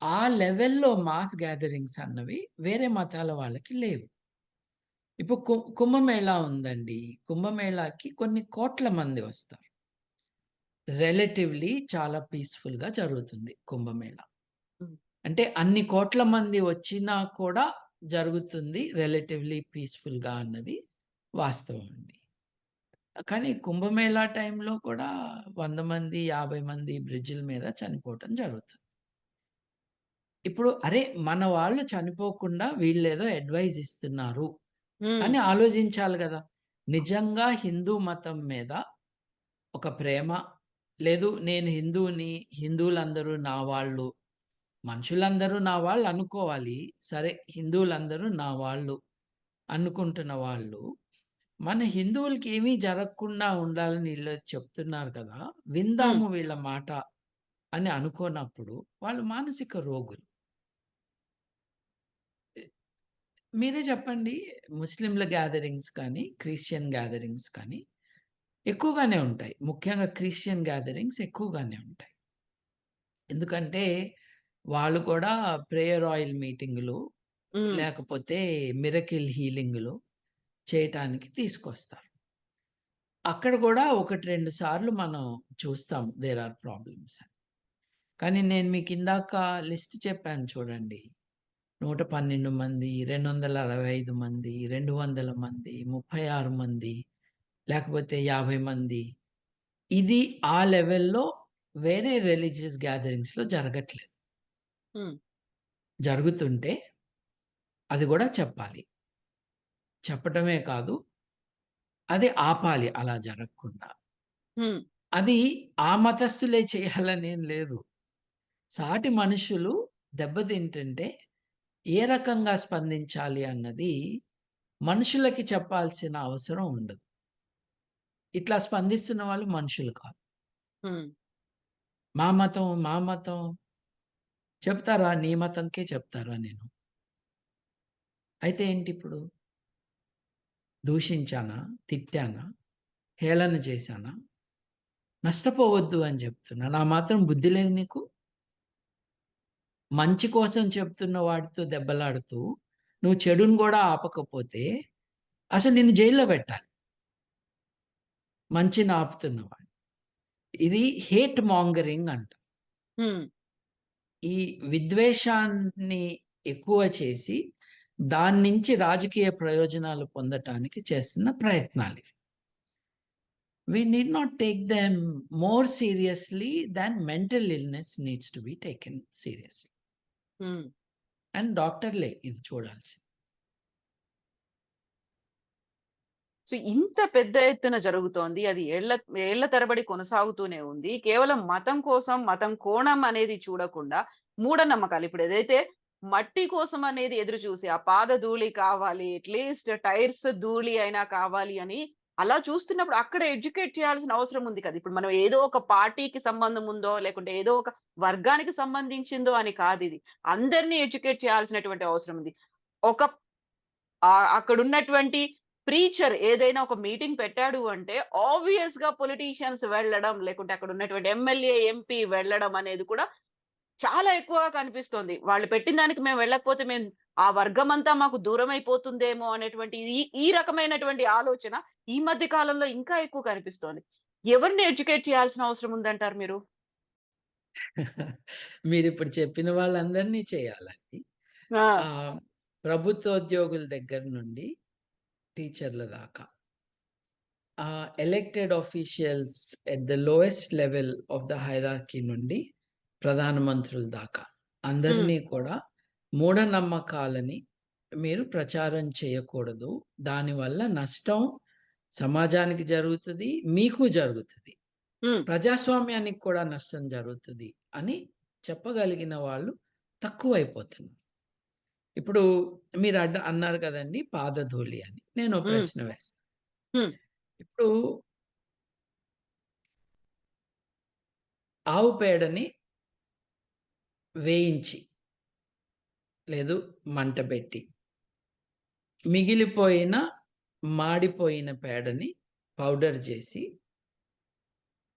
ఆ లెవెల్‌లో మాస్ గ్యాదరింగ్స్ అన్నవి వేరే మతాల వాళ్ళకి లేవు. ఇప్పుడు కుంభమేళా ఉందండి. కుంభమేళాకి కొన్ని కోట్ల మంది వస్తారు. రిలేటివ్‌లీ చాలా పీస్‌ఫుల్‌గా జరుగుతుంది కుంభమేళా. హ్మ్. అంటే అన్ని కోట్ల మంది వచ్చినా కూడా జరుగుతుంది రిలేటివ్‌లీ పీస్‌ఫుల్‌గా అన్నది వాస్తవం అండి. కానీ కుంభమేళా టైంలో కూడా 100 మంది, 50 మంది బ్రిడ్జిల మీద చనిపోవటం జరుగుతుంది. ఇప్పుడు అరే! మన వాళ్ళు చనిపోకుండా వీళ్ళేదో అడ్వైస్ ఇస్తున్నారు హ్మ్. అని ఆలోచించాలి గదా! నిజంగా హిందూ మతం మీద ఒక ప్రేమ, లేదు నేను హిందువుని, హిందువులందరూ నా వాళ్ళు, మనుషులందరూ నా వాళ్ళు అనుకోవాలి. సరే హిందువులందరూ నా వాళ్ళు అనుకుంటున్న వాళ్ళు, మన హిందువులకి ఏమీ జరగకుండా ఉండాలని ఈళ్ళు చెప్తున్నారు కదా! హ్మ్. విందాము వీళ్ళ మాట అని అనుకోనప్పుడు వాళ్ళు మానసిక రోగులు. మీరే చెప్పండి, ముస్లింల గ్యాదరింగ్స్ కానీ, క్రిస్టియన్ గ్యాదరింగ్స్ కానీ ఎక్కువగానే ఉంటాయి. ముఖ్యంగా క్రిస్టియన్ గ్యాదరింగ్స్ ఎక్కువగానే ఉంటాయి. ఎందుకంటే వాళ్ళు కూడా ప్రేయర్ ఆయిల్ మీటింగులు, హ్మ్. లేకపోతే మిరకిల్ హీలింగులు చేయటానికి తీసుకొస్తారు. అక్కడ కూడా 1, 2 సార్లు మనం చూస్తాం దేర్ ఆర్ ప్రాబ్లమ్స్ అని. కానీ నేను మీకిందాక లిస్ట్ చెప్పాను చూడండి. 112 మంది, 265 మంది, 200 మంది, 36 మంది, లేకపోతే 50 మంది. ఇది ఆ లెవెల్‌లో వేరే రిలిజియస్ గ్యాదరింగ్స్‌లో జరగట్లేదు. హ్మ్. జరుగుతుంటే అది గూడా చెప్పాలి. చెప్పటమే కాదు, అది ఆపాలి అలా జరగకుండా. హ్మ్. అది ఆ మతస్థులే చేయాలనేం లేదు. సాటి మనుషులు దెబ్బతింటుంటే ఏ రకంగా స్పందించాలి అన్నది మనుషులకి చెప్పాల్సిన అవసరం ఉండదు. ఇట్లా స్పందిస్తున్న వాళ్ళు మనుషులు కాదు. హ్మ్. మా మతం, మా మతం చెప్తారా? నీ మతంకే చెప్తారా నేను? అయితే ఏంటిప్పుడు? దూషించానా? తిట్టానా? హేళన చేశానా? నష్టపోవద్దు అని చెప్తున్నా. నా మాత్రం బుద్ధి లేదు నీకు? మంచి కోసం చెప్తున్న వాడితో దెబ్బలాడుతూ, నువ్వు చెడుని గూడా ఆపకపోతే, అసలు నిన్ను జైల్‌లో పెట్టాలి. మంచిని ఆపుతున్నవాడిని. ఇది హేట్ మాంగరింగ్ అంట. హ్మ్. ఈ విద్వేషాన్ని ఎక్కువ చేసి, దాన్నించి రాజకీయ ప్రయోజనాలు పొందటానికి చేస్తున్న ప్రయత్నాలివి. We need not take them more seriously than mental illness needs to be taken seriously. హ్మ్. అండ్ డాక్టర్‌లే ఇది చూడాల్సింది. సో, ఇంత పెద్ద ఎత్తున జరుగుతోంది. అది ఏళ్ల ఏళ్ల తరబడి కొనసాగుతూనే ఉంది. కేవలం మతం కోసం, మతం కోణం అనేది చూడకుండా మూఢనమ్మకాలు ఇప్పుడు ఏదైతే మట్టి కోసం అనేది ఎదురు చూసి, ఆ పాద ధూళి కావాలి, అట్‌లీస్ట్ టైర్స్ ధూళి అయినా కావాలి అని అలా చూస్తున్నప్పుడు అక్కడ ఎడ్యుకేట్ చేయాల్సిన అవసరం ఉంది కదా! ఇప్పుడు మనం ఏదో ఒక పార్టీకి సంబంధం ఉందో, లేకుంటే ఏదో ఒక వర్గానికి సంబంధించిందో అని కాదిది. అందరిని ఎడ్యుకేట్ చేయాల్సినటువంటి అవసరం ఉంది. ఒక అక్కడున్నటువంటి ప్రీచర్ ఏదైనా ఒక మీటింగ్ పెట్టాడు అంటే, ఆబ్వియస్‌గా పొలిటీషియన్స్ వెళ్ళడం, లేకుంటే అక్కడున్నటువంటి ఎమ్మెల్యే, ఎంపీ వెళ్ళడం అనేది కూడా చాలా ఎక్కువగా కనిపిస్తోంది. వాళ్ళు పెట్టిన దానికి మేము వెళ్ళకపోతే ఆ వర్గమంతా మాకు దూరమైపోతుందేమో అనేటువంటి ఈ రకమైనటువంటి ఆలోచన ఈ మధ్య కాలంలో ఇంకా ఎక్కువ కనిపిస్తోంది. ఎవరిని ఎడ్యుకేట్ చేయాల్సిన అవసరం ఉందంటారు మీరు? మీరిప్పుడు చెప్పిన వాళ్ళందరినీ చేయాలండి. ఆ! ప్రభుత్వోద్యోగుల దగ్గర నుండి టీచర్ల దాకా. Elected officials at the lowest level of the hierarchy నుండి ప్రధానమంత్రుల దాకా హ్మ్. అందరినీ కూడా మూఢనమ్మకాలని మీరు ప్రచారం చేయకూడదు. దానివల్ల నష్టం సమాజానికి జరుగుతది. మీకు జరుగుతది. హ్మ్. ప్రజాస్వామ్యానికి కూడా నష్టం జరుగుతది అని చెప్పగలిగిన వాళ్ళు తక్కువైపోతున్నారు. ఇప్పుడు మీరు అన్నారు కదండీ పాదధూళి అని. నేనో హ్మ్. ప్రశ్న వేస్తా. హ్మ్. ఇప్పుడు ఆవు పేడని వేయించి, లేదు మంట పెట్టి, మిగిలిపోయిన మాడిపోయిన పేడని పౌడర్ చేసి,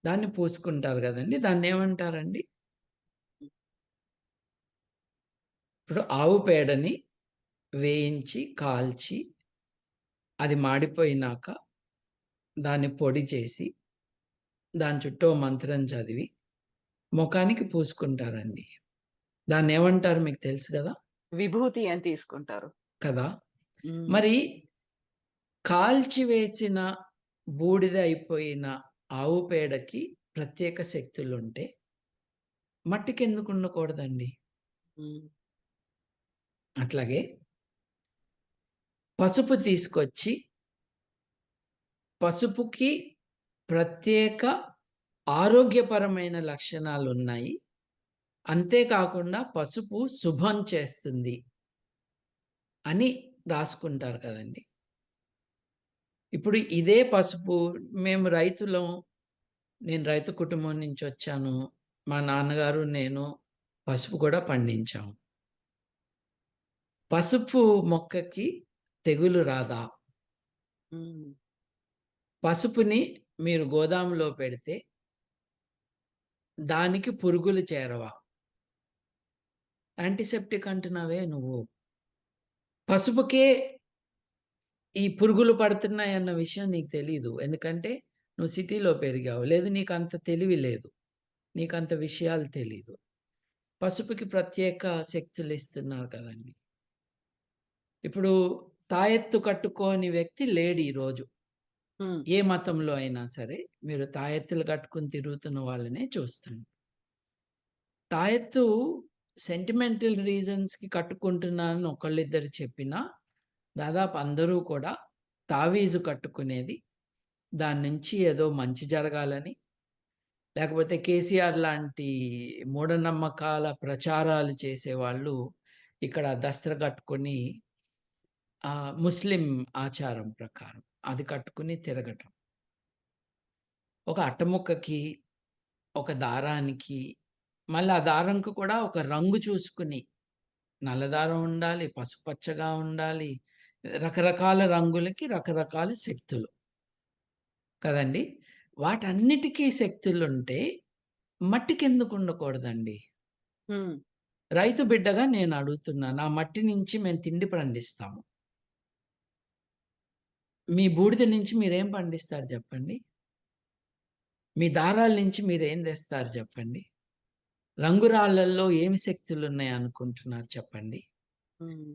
దాన్ని పూసుకుంటారు గదండీ! దాన్నేమంటారండి? ఇప్పుడు ఆవు పేడని వేయించి, కాల్చి, అది మాడిపోయినాక దాన్ని పొడి చేసి, దాని చుట్టూ ఓ మంత్రం చదివి, మొఖానికి పూసుకుంటారండి. దాన్నేమంటారు మీకు తెలుసు గదా! విభూతి అని తీసుకుంటారు. కదా! హ్మ్. మరి కాల్చివేసిన బూడిద అయిపోయిన ఆవు పేడకి ప్రత్యేక శక్తులుంటే, మట్టికెందుకు ఉండకూడదండి? హ్మ్. అట్లాగే పసుపు తీసుకొచ్చి, పసుపుకి ప్రత్యేక ఆరోగ్యపరమైన లక్షణాలున్నాయి. అంతేకాకుండా పసుపు శుభం చేస్తుంది అని రాసుకుంటారు కదండీ! ఇప్పుడు ఇదే పసుపు మేము రైతులం, నేను రైతు కుటుంబం నుంచొచ్చాను. మా నాన్నగారు, నేను పసుపు కూడా పండించాం. పసుపు మొక్కకి తెగులు రాదా? హ్మ్. పసుపుని మీరు గోదాములో పెడితే దానికి పురుగులు చేరవా? యాంటీసెప్టిక్ అంటున్నావే నువ్వు. పసుపుకే ఈ పురుగులు పడుతున్నాయన్న విషయం నీకు తెలీదు. ఎందుకంటే నువ్వు సిటీలో పెరిగావు. లేదు నీకంత తెలివి లేదు. నీకంత విషయాలు తెలీదు. పసుపుకి ప్రత్యేక శక్తులిస్తున్నారు కదండీ! ఇప్పుడు తాయెత్తు కట్టుకోని వ్యక్తి లేడు ఈరోజు. హ్మ్. ఏ మతంలో అయినా సరే మీరు తాయెత్తులు కట్టుకొని తిరుగుతున్న వాళ్ళనే చూస్తాం. తాయెత్తు సెంటిమెంటల్ రీజన్స్‌కి కట్టుకుంటున్నానని ఒకళ్ళిద్దరు చెప్పినా, దాదాపు అందరూ కూడా తావీజు కట్టుకునేది దాని నుంచి ఏదో మంచి జరగాలని, లేకపోతే కేసీఆర్ లాంటి మూఢనమ్మకాల ప్రచారాలు చేసేవాళ్ళు ఇక్కడ దస్త్ర కట్టుకొని ముస్లిం ఆచారం ప్రకారం అది కట్టుకొని తిరగటం. ఒక అట్టముక్కకి, ఒక దారానికి, మళ్ళీ ఆ దారంకు కూడా ఒక రంగు చూసుకొని నల్ల దారం ఉండాలి, పసుపచ్చగా ఉండాలి. రకరకాల రంగులకి రకరకాల శక్తులు కదండీ! వాటన్నిటికీ శక్తులుంటే మట్టికెందుకు ఉండకూడదండి? హ్మ్. రైతు బిడ్డగా నేను అడుగుతున్నాను. ఆ మట్టి నుంచి మేము తిండి పండిస్తాము. మీ బూడిద నుంచి మీరేం పండిస్తారు చెప్పండి? మీ దారాల నుంచి మీరేం తెస్తారు చెప్పండి? రంగురాళ్ళల్లో ఏమి శక్తులున్నాయనుకుంటున్నారు చెప్పండి? హ్మ్.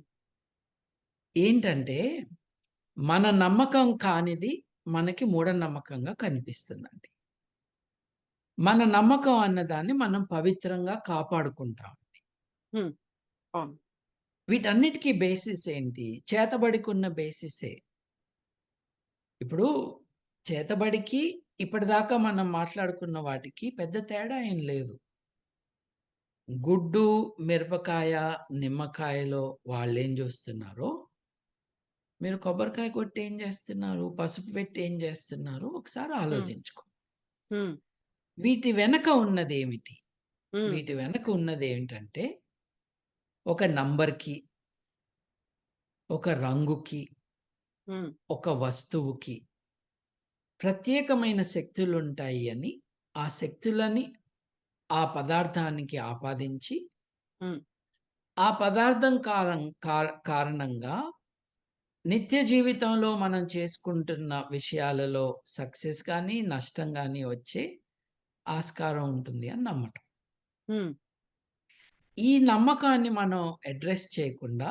ఏంటంటే, మన నమ్మకం కానిది మనకి మూఢనమ్మకంగా కనిపిస్తుందండి. మన నమ్మకం అన్నదాన్ని మనం పవిత్రంగా కాపాడుకుంటాం. హ్మ్. అవును. వీటన్నిటికి బేసిస్ ఏంటి? చేతబడికున్న బేసిసే. ఇప్పుడు చేతబడికి ఇప్పటిదాకా మనం మాట్లాడుకున్న వాటికి పెద్ద తేడా ఏం లేదు. గుడ్డు, మిరపకాయ, నిమ్మకాయలో వాళ్ళేం జూస్తున్నారో, మీరు కొబ్బరికాయ కొట్టి ఏం జేస్తున్నారు? పసుపు పెట్టి ఏం జేస్తున్నారు? ఒకసారి హ్మ్. ఆలోచించుకో. హ్మ్. వీటి వెనక ఉన్నదేమిటి? హ్మ్. వీటి వెనక ఉన్నదేంటంటే, ఒక నంబర్‌కి, ఒక రంగుకి, హ్మ్. ఒక వస్తువుకి ప్రత్యేకమైన శక్తులుంటాయి అని, ఆ శక్తులని ఆ పదార్థానికి ఆపాదించి, హ్మ్. ఆ పదార్థం కారణంగా నిత్య జీవితంలో మనం చేసుకుంటున్న విషయాలలో సక్సెస్ గాని, నష్టం గాని వచ్చే ఆస్కారం ఉంటుంది అని నమ్మటం. హ్మ్. ఈ నమ్మకాన్ని మనం అడ్రెస్ చేయకుండా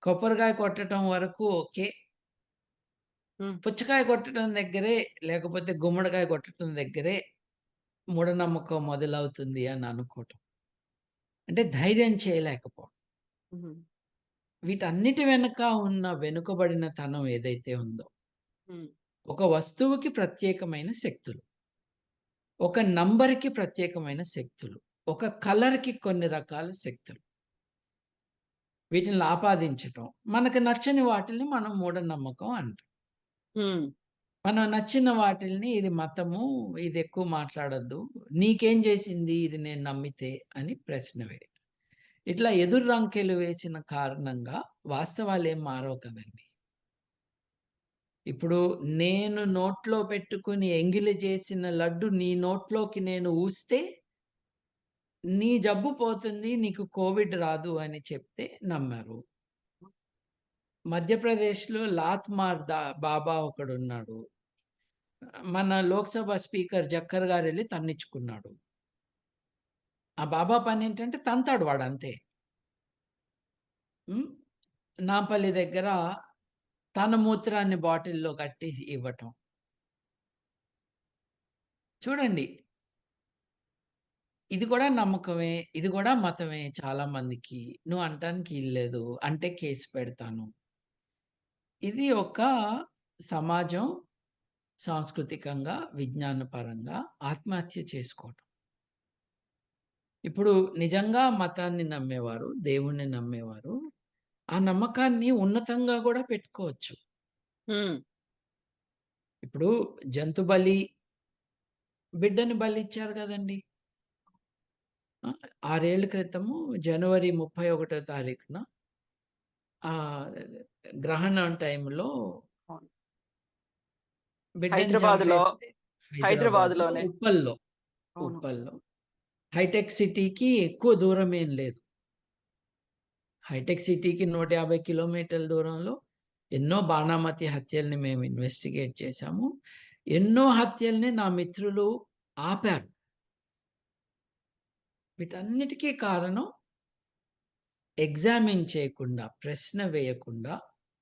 కొబ్బరికాయ కొట్టటం వరకు ఓకే. హ్మ్. పుచ్చకాయ కొట్టడం దగ్గరే, లేకపోతే గుమ్మడికాయ కొట్టడం దగ్గరే మూఢనమ్మకం మొదలవుతుంది అని అనుకోవటం. అంటే ధైర్యం చేయలేకపోవడం. హ్మ్. వీటన్నిటి వెనక ఉన్న వెనుకబడిన తనం ఏదైతే ఉందో, హ్మ్. ఒక వస్తువుకి ప్రత్యేకమైన శక్తులు. ఒక నంబర్‌కి ప్రత్యేకమైన శక్తులు. ఒక కలర్‌కి కొన్ని రకాల శక్తులు. వీటిని ఆపాదించటం. మనకు నచ్చని వాటిల్ని మనం మూఢనమ్మకం అంటాం. హ్మ్. మనం నచ్చిన వాటిల్ని ఇది మతము, ఇది ఎక్కువ మాట్లాడొద్దు. నీకేం చేసింది ఇది నేను నమ్మితే అని ప్రశ్న వేయడం. ఇట్లా ఎదురు రంకెలు వేసిన కారణంగా వాస్తవాలేం మారవు కదండీ! ఇప్పుడు నేను నోట్లో పెట్టుకొని ఎంగిలి చేసిన లడ్డు నీ నోట్లోకి నేను ఊస్తే నీ జబ్బు పోతుంది. నీకు కోవిడ్ రాదు అని చెప్తే నమ్మారు. మధ్యప్రదేశ్‌లో బాబా ఒకడున్నాడు. మన లోక్‌సభ స్పీకర్ జక్కర్ గారెళ్లి తన్నించుకున్నాడు. ఆ బాబా పనేంటంటే తంతాడు వాడంతే. హ్మ్. నాంపల్లి దగ్గర తన మూత్రాన్ని బాటిల్‌లో కట్టేసి ఇవ్వటం. చూడండి. ఇది కూడా నమ్మకమే. ఇది కూడా మతమే చాలా మందికి. నువ్వు అనటానికి ఈల్లేదు. అంటే కేస్ పెడతాను. ఇది ఒక సమాజం సాంస్కృతికంగా, విజ్ఞానపరంగా ఆత్మహత్య చేసుకోవటం. ఇప్పుడు నిజంగా మతాన్ని నమ్మేవారు, దేవుడిని నమ్మేవారు, ఆ నమ్మకాన్ని ఉన్నతంగా గూడా పెట్టుకోవచ్చు. హ్మ్. ఇప్పుడు జంతు బలి, బిడ్డని బలిచ్చారు గదండీ! ఆ! 6 ఏళ్ల క్రితము జనవరి 31 తారీఖున ఆహ్, గ్రహణం టైంలో అవును. బిడ్డని హైదరాబాద్‌లో చంపేస్తే హైదరాబాద్‌లో హైదరాబాద్‌లోనే. ఉప్పల్‌లో, అవును. ఉప్పల్‌లో హైటెక్ సిటీకి ఎక్కువ దూరమేం లేదు. హైటెక్ సిటీకి 150 కిలోమీటర్ల దూరంలో ఎన్నో బాణామతి హత్యల్ని మేము ఇన్వెస్టిగేట్ చేశాము. ఎన్నో హత్యల్ని నా మిత్రులు ఆపారు. వీటన్నిటికీ కారణం ఎగ్జామిన్ చేయకుండా, ప్రశ్న వేయకుండా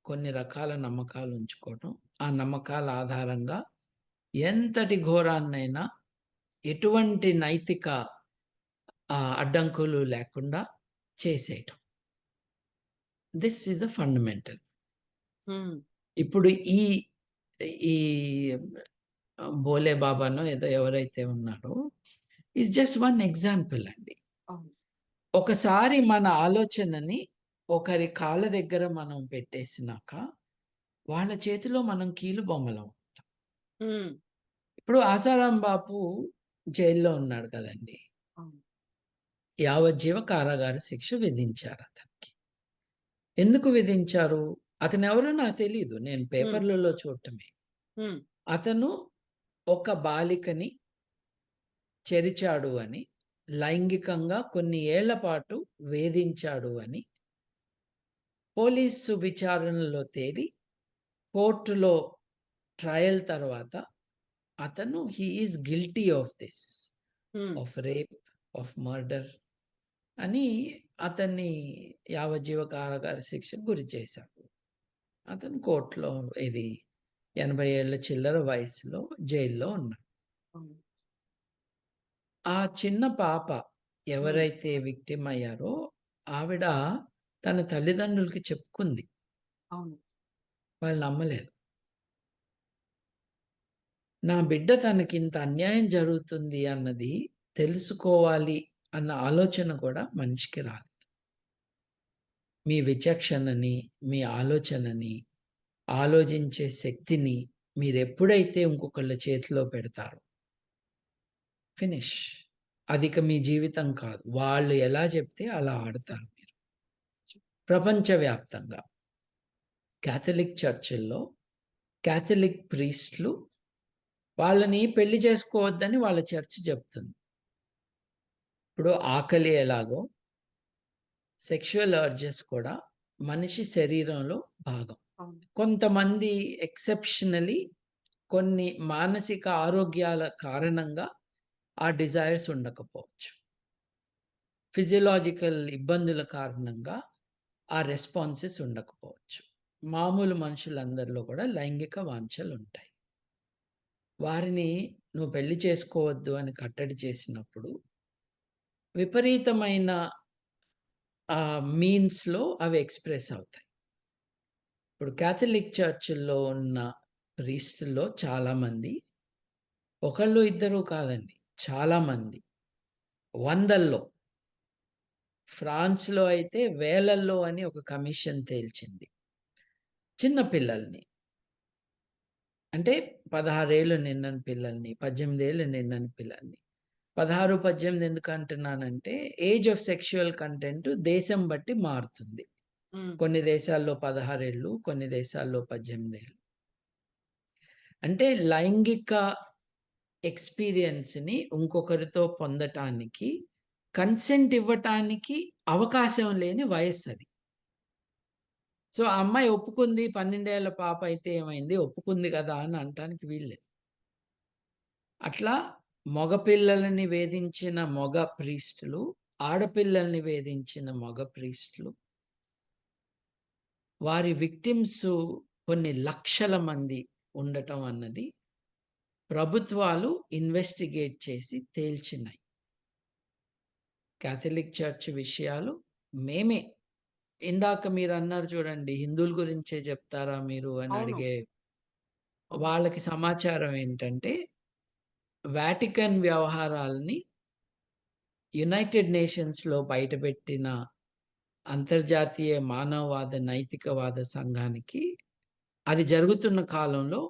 కొన్ని రకాల నమ్మకాలు ఉంచుకోవటం. ఆ నమ్మకాల ఆధారంగా ఎంతటి ఘోరాన్నైనా ఎటువంటి నైతిక అడ్డంకులు లేకుండా చేసేయటం. This is a fundamental. Hmm. ఇప్పుడు ఈ ఈ భోలే బాబానో ఏదో ఎవరైతే ఉన్నారో ఈస్ జస్ట్ వన్ ఎగ్జాంపుల్ అండి. అవును. ఒకసారి మన ఆలోచనని ఒకరి కాళ్ళ దగ్గర మనం పెట్టేసినాక, వాళ్ళ చేతిలో మనం కీలుబొమ్మలం. హ్మ్. ఇప్పుడు ఆసారాం బాపు జైల్‌లో ఉన్నాడు కదండీ! అవును. యావజ్జీవ కారాగార శిక్ష విధించారు అతనికి. ఎందుకు విధించారు? అతనెవరో నాకు తెలీదు. నేను హ్మ్. పేపర్‌లలో చూడటమే. హ్మ్. అతను ఒక బాలికని చెరిచాడు అని, లైంగికంగా కొన్ని ఏళ్ల పాటు వేధించాడు అని, పోలీసు విచారణలో తేలి, కోర్టులో ట్రయల్ తర్వాత అతను he is guilty of this. హ్మ్. ఆఫ్ రేప్, ఆఫ్ మర్డర్ అని అతన్ని యావజ్జీవ కారాగార శిక్షకు గురి చేశారు. అతను కోర్టులో ఇది 80 ఏళ్ల చిల్లర వయసులో జైల్లో ఉన్నాడు. అవును. ఆ చిన్న పాప హ్మ్. ఎవరైతే విక్టిమ్ అయ్యారో ఆవిడ తన తల్లిదండ్రులకి చెప్పుకుంది. అవును. వాళ్ళు నమ్మలేదు. నా బిడ్డ తనకింత అన్యాయం జరుగుతుంది అన్నది తెలుసుకోవాలి అన్న ఆలోచన కూడా మనిషికి రాలేదు. మీ విచక్షణని, మీ ఆలోచనని, ఆలోచించే శక్తిని మీరెప్పుడైతే ఇంకొకళ్ళ చేతిలో పెడతారో ఫినిష్. అదిక మీ జీవితం కాదు. వాళ్ళు ఎలా చెప్తే అలా ఆడతారు మీరు. ప్రపంచవ్యాప్తంగా కాథలిక్ చర్చిల్లో కాథలిక్ ప్రీస్ట్‌లు వాళ్ళని పెళ్లి చేసుకోవద్దని వాళ్ళ చర్చ్ చెప్తుంది. ఇప్పుడు ఆకలి ఎలాగో సెక్షువల్ అర్జెస్ కూడా మనిషి శరీరంలో భాగం. అవును. కొంతమంది ఎక్సెప్షనల్లీ కొన్ని మానసిక ఆరోగ్యాల కారణంగా ఆ డిజైర్స్ ఉండకపోవచ్చు. ఫిజియోలాజికల్ ఇబ్బందుల కారణంగా ఆ రెస్పాన్సెస్ ఉండకపోవచ్చు. మామూలు మనుషులందరిలో కూడా లైంగిక వాంఛలుంటాయి. వారిని నువ్వు పెళ్లి చేసుకోవద్దు అని కట్టడి చేసినప్పుడు విపరీతమైన మీన్స్‌లో అవి ఎక్స్‌ప్రెస్ అవుతాయి. ఇప్పుడు కాథలిక్ చర్చుల్లో ఉన్న ప్రీస్టుల్లో చాలామంది ఒకళ్ళు, ఇద్దరు కాదండి. చాలామంది వందల్లో. ఫ్రాన్స్‌లో అయితే వేలల్లో అని ఒక కమిషన్ తేల్చింది. చిన్న పిల్లల్ని అంటే 16 ఏళ్ళు నిండని పిల్లల్ని, 18 ఏళ్ళు నిండని పిల్లల్ని. 16, 18 ఎందుకు అంటున్నానంటే ఏజ్ ఆఫ్ సెక్షువల్ కంటెంట్ దేశం బట్టి మారుతుంది. హ్మ్. కొన్ని దేశాల్లో 16 ఏళ్ళు, కొన్ని దేశాల్లో 18 ఏళ్ళు. అంటే లైంగిక ఎక్స్‌పీరియన్స్‌ని ఇంకొకరితో పొందటానికి కన్సెంట్ ఇవ్వటానికి అవకాశం లేని వయస్సది. సో, ఆ అమ్మాయి ఒప్పుకుంది 12 ఏళ్ల పాప అయితే ఏమైంది? ఒప్పుకుంది గదా! అని అనటానికి వీల్లేదు. అట్లా మగ పిల్లలని వేధించిన మగ ప్రీస్టులు, ఆడపిల్లల్ని వేధించిన మగ ప్రీస్టులు, వారి విక్టిమ్సు కొన్ని లక్షల మంది ఉండటం అన్నది ప్రభుత్వాలు ఇన్వెస్టిగేట్ చేసి తేల్చినాయి. కాథలిక్ చర్చ్ విషయాలు మేమే ఇందాక మీరన్నారు చూడండి, హిందువుల గురించే చెప్తారా మీరు అని అవును. అడిగే అవును. వాళ్ళకి సమాచారం ఏంటంటే, వాటికన్ వ్యవహారాల్ని యునైటెడ్ నేషన్స్‌లో బయటపెట్టిన అంతర్జాతీయ మానవవాద, నైతికవాద సంఘానికి అది జరుగుతున్న కాలంలో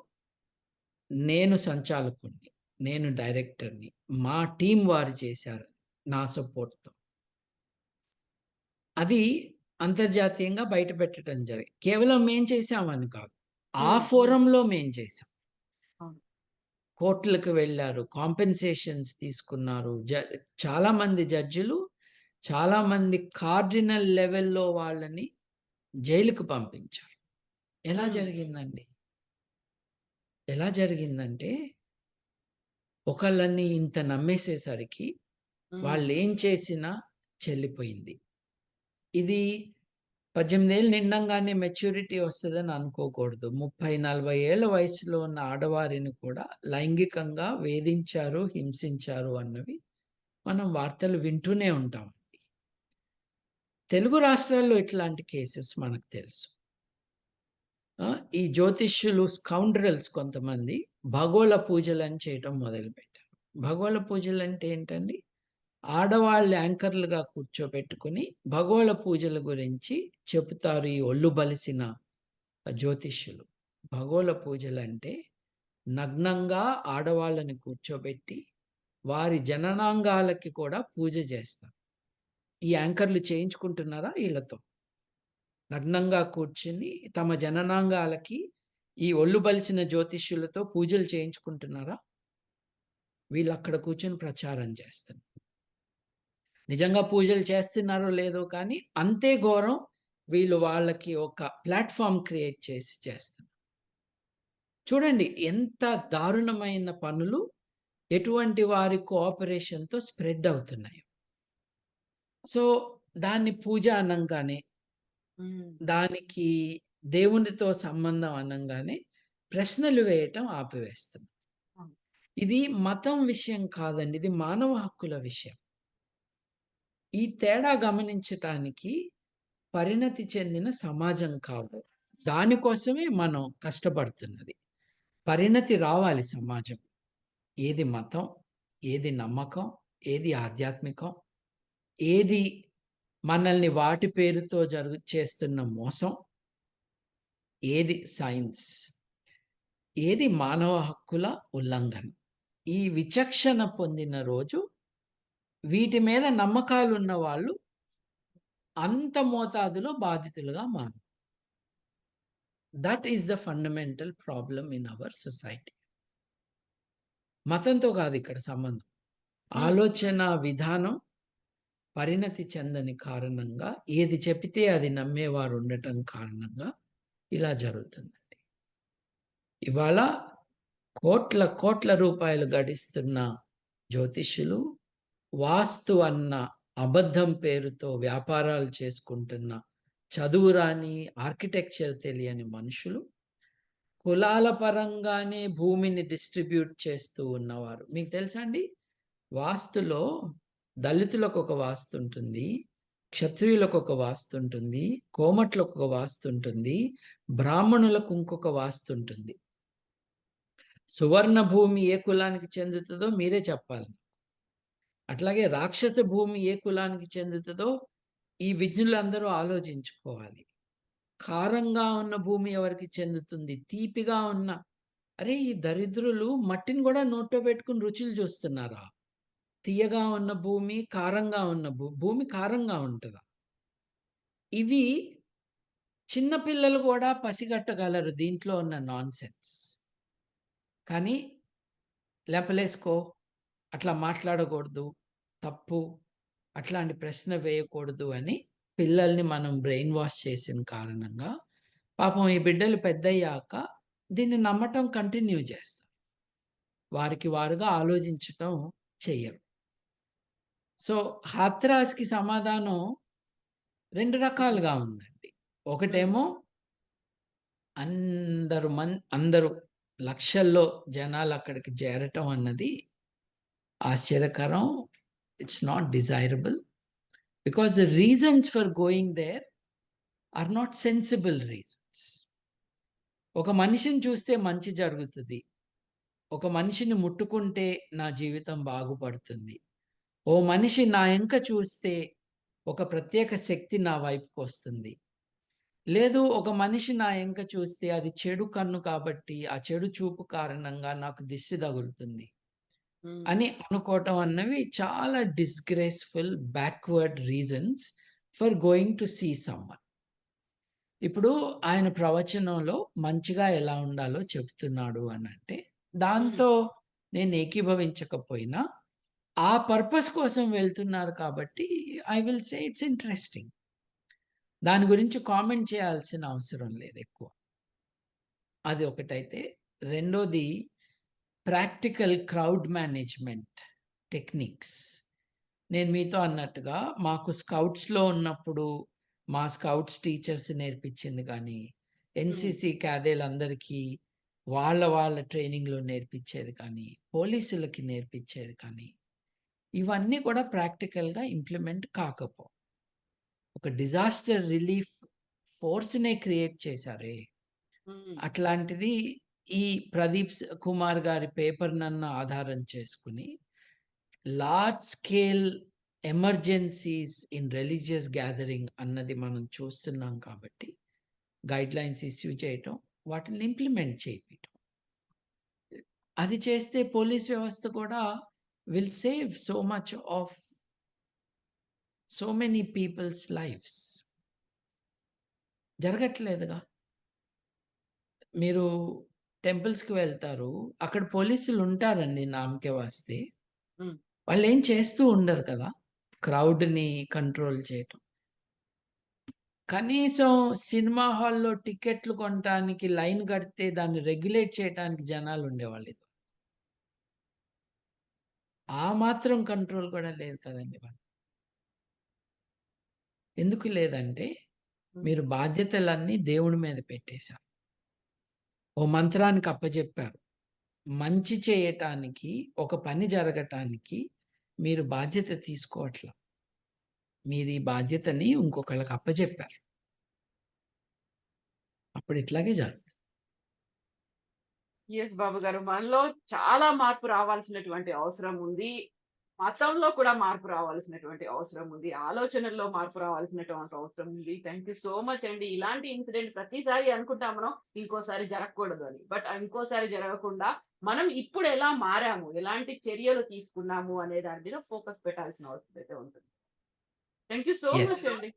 నేను సంచాలకుడిని. నేను డైరెక్టర్‌ని. మా టీమ్ వారు చేశారు. నా సపోర్ట్‌తో. అది అంతర్జాతీయంగా బయట పెట్టడం కేవలం మేం చేసామని కాదు. ఆ ఫోరమ్‌లో మేం చేసాం. అవును. కోర్టులకు వెళ్లారు. కాంపెన్సేషన్స్ తీసుకున్నారు. చాలామంది జడ్జిలు, చాలామంది కార్డినల్ లెవెల్‌లో వాళ్ళని జైలుకి పంపించారు. ఎలా హ్మ్. జరిగిందండి? ఎలా జరిగిందంటే, ఒకళ్ళని ఇంత నమ్మేసేసరికి హ్మ్. వాళ్ళేం చేసినా చెల్లిపోయింది. ఇది 18 ఏళ్ళు నిండంగానే మెచ్యూరిటీ వస్తదని అనుకోకూడదు. 30, 40 ఏళ్ల వయసులో ఉన్న ఆడవారిని కూడా లైంగికంగా వేధించారు, హింసించారు అన్నవి మనం వార్తలు వింటూనే ఉంటాం. తెలుగు రాష్ట్రాల్లో ఇట్లాంటి కేసెస్ మనకు తెలుసు. ఈ జ్యోతిష్యులు స్కౌండ్రల్స్ కొంతమంది భగోళ పూజలని చేయటం మొదలుపెట్టారు. భగోళ పూజలంటే ఏంటండి? ఆడవాళ్ళు యాంకర్‌లుగా కూర్చోబెట్టుకొని భగోళ పూజల గురించి చెబుతారు ఈ ఒళ్ళు బలిసిన జ్యోతిష్యులు. భగోళ పూజలంటే నగ్నంగా ఆడవాళ్ళని కూర్చోబెట్టి వారి జననాంగాలకి కూడా పూజ చేస్తారు. ఈ యాంకర్‌లు చేయించుకుంటున్నారా ఈళ్ళతో? నగ్నంగా కూర్చొని తమ జననాంగాలకి ఈ ఒళ్ళు బలిసిన జ్యోతిష్యులతో పూజలు చేయించుకుంటున్నారా? వీళ్ళక్కడ కూర్చొని ప్రచారం చేస్తున్నారు. నిజంగా పూజలు చేస్తున్నారో లేదో కానీ అంతే ఘోరం వీళ్ళు వాళ్ళకి ఒక ప్లాట్‌ఫార్మ్ క్రియేట్ చేసి చేస్తున్నారు. చూడండి ఎంత దారుణమైన పనులు ఎటువంటి వారి కోఆపరేషన్‌తో స్ప్రెడ్ అవుతున్నాయో. సో, దాన్ని పూజ అనంగానే, హ్మ్. దానికి దేవునితో సంబంధం అనంగానే ప్రశ్నలు వేయటం ఆపివేస్తున్నాం. అవును. ఇది మతం విషయం కాదండి. ఇది మానవ హక్కుల విషయం. ఈ తేడా గమనించటానికి పరిణతి చెందిన సమాజం కావాలి. దానికోసమే మనం కష్టపడుతున్నది. పరిణతి రావాలి సమాజం. ఏది మతం, ఏది నమ్మకం, ఏది ఆధ్యాత్మికం, ఏది మనల్ని వాటి పేరుతో చేస్తున్న మోసం, ఏది సైన్స్, ఏది మానవ హక్కుల ఉల్లంఘన. ఈ విచక్షణ పొందిన రోజు వీటి మీద నమ్మకాలున్న వాళ్ళు అంత మోతాదులో బాధితులుగా మారు. That is the fundamental problem in our society. మతంతో కాదు ఇక్కడ సంబంధం. హ్మ్. ఆలోచన విధానం పరిణతి చెందని కారణంగా ఏది చెబితే అది నమ్మేవారు ఉండటం కారణంగా ఇలా జరుగుతుందండి. ఇవాళ కోట్ల కోట్ల రూపాయలు గడిస్తున్న జ్యోతిష్యులు, వాస్తు అన్న అబద్ధం పేరుతో వ్యాపారాలు చేసుకుంటున్న చదువు రాని, ఆర్కిటెక్చర్ తెలియని మనుషులు, కులాల పరంగానే భూమిని డిస్ట్రిబ్యూట్ చేస్తూ ఉన్నవారు. మీకు తెలుసా అండి? వాస్తులో దళితులకొక వాస్తుంటుంది. క్షత్రియులకొక వాస్తుంటుంది. కోమట్లకొక వాస్తుంటుంది. బ్రాహ్మణులకు ఇంకొక వాస్తుంటుంది. సువర్ణ భూమి ఏ కులానికి చెందుతదో మీరే చెప్పాలి. అట్లాగే రాక్షస భూమి ఏ కులానికి చెందుతదో ఈ విజ్ఞులందరూ ఆలోచించుకోవాలి. కారంగా ఉన్న భూమి ఎవరికి చెందుతుంది? తీపిగా ఉన్న అరే! ఈ దరిద్రులు మట్టిని గూడా నోట్లో పెట్టుకొని రుచులు చూస్తున్నారా? తియ్యగా ఉన్న భూమి, కారంగా ఉన్న భూమి కారంగా ఉంటదా? ఇవి చిన్న పిల్లలు గూడా పసిగట్టగలరు దీంట్లో ఉన్న నాన్‌సెన్స్. కానీ లెంపలేసుకో, అట్లా మాట్లాడకూడదు, తప్పు, అట్లాంటి ప్రశ్న వేయకూడదు అని పిల్లల్ని మనం బ్రెయిన్ వాష్ చేసిన కారణంగా పాపం ఈ బిడ్డలు పెద్దయ్యాక దీన్ని నమ్మటం కంటిన్యూ చేస్తారు. వారికి వారుగా ఆలోచించటం చెయ్యరు. సో, హాథ్రాస్‌కి సమాధానం 2 హ్మ్. రకాలుగా ఉందండి. హ్మ్. ఒకటేమో అందరూ లక్షల్లో జనాలు అక్కడికి చేరటం అన్నది ఆశ్చర్యకరం. It's not desirable. Because the reasons for going there are not sensible reasons. ఒక మనిషిని చూస్తే మంచి జరుగుతది. ఒక మనిషిని ముట్టుకుంటే నా జీవితం బాగుపడుతుంది. ఓ మనిషి నా ఎంక చూస్తే ఒక ప్రత్యేక శక్తి నా వైపుకొస్తుంది. లేదు ఒక మనిషి నా ఎంక చూస్తే అది చెడు కన్ను కాబట్టి, ఆ చెడు చూపు కారణంగా నాకు దిష్టి తగులుతుంది. హ్మ్. అని అనుకోవటం అన్నవి చాలా disgraceful, backward reasons for going to see someone. ఇప్పుడు ఆయన ప్రవచనంలో మంచిగా ఎలా ఉండాలో చెప్తున్నాడు అనంటే, హ్మ్. దాంతో నేను ఏకీభవించకపోయినా, ఆ పర్పస్ కోసం వెళ్తున్నారు కాబట్టి I will say it's interesting. దాని గురించి కామెంట్ చేయాల్సిన అవసరం లేదెక్కువ. అది ఒకటైతే. రెండోది ప్రాక్టికల్ క్రౌడ్ మేనేజ్‌మెంట్ టెక్నిక్స్. నేను మీతో అన్నట్టుగా మాకు స్కౌట్స్‌లో ఉన్నప్పుడు మా స్కౌట్స్ టీచర్స్ నేర్పించింది గానీ, హ్మ్. ఎన్‌సీసీ క్యాడేలందరికీ వాళ్ళ ట్రైనింగ్‌లో నేర్పించేది కానీ, పోలీసులకి నేర్పించేది కానీ, ఇవన్నీ కూడా ప్రాక్టికల్‌గా ఇంప్లిమెంట్ కాకపోవు. ఒక డిజాస్టర్ రిలీఫ్ ఫోర్స్‌నే క్రియేట్ చేశారే! హ్మ్. అట్లాంటిది ఈ కుమార్ గారి పేపర్‌నన్నా ఆధారం చేసుకొని, large scale emergencies in religious gathering అన్నది మనం చూస్తున్నాం కాబట్టి, గైడ్‌లైన్స్ ఇష్యూ చేయటం, వాటిని ఇంప్లిమెంట్ చేపియటం. అది చేస్తే పోలీస్ వ్యవస్థ కూడా will save so much of so many people's lives. జరగట్లేదుగా. మీరు టెంపుల్స్‌కి వెళ్తారు. అక్కడ పోలీసులుంటారండి నామ్‌కే వాస్తే. హ్మ్. వాళ్ళేం చేస్తూ ఉండరు కదా! క్రౌడ్‌ని కంట్రోల్ చేయటం. కనీసం సినిమా హాల్‌లో టికెట్లు కొనటానికి లైన్ కడితే దాన్ని రెగ్యులేట్ చేయటానికి జనాలుండేవాళ్ళు. ఆ మాత్రం కంట్రోల్ కూడా లేదు కదండీ వాళ్ళకి. ఎందుకు లేదంటే, హ్మ్. మీరు బాధ్యతలన్నీ దేవుడి మీద పెట్టేశారు. ఓ మంత్రానికి అప్పజెప్పారు. మంచి చేయటానికి, ఒక పని జరగటానికి మీరు బాధ్యత తీసుకోవట్ల. మీరు ఈ బాధ్యతని ఇంకొకళ్ళకి అప్పజెప్పారు. అప్పుడు ఇట్లాగే జరుగుతుంది. యెస్ బాబు గారు. మనలో చాలా మార్పు రావాల్సినటువంటి అవసరం ఉంది. మతంలో కూడా మార్పు రావాల్సినటువంటి అవసరం ఉంది. ఆలోచనల్లో మార్పు రావాల్సినటువంటి అవసరం ఉంది. థాంక్ యూ సో మచ్ అండి. ఇలాంటి ఇన్సిడెంట్స్ ప్రతిసారి అనుకుంటాం మనం ఇంకోసారి జరగకూడదు అని. బట్ ఇంకోసారి జరగకుండా మనం ఇప్పుడు ఎలా మారాము? ఎలాంటి చర్యలు తీసుకున్నాము అనే దాని మీద ఫోకస్ పెట్టాల్సిన అవసరం అయితే ఉంటుంది. Thank you so yes. Much అండి.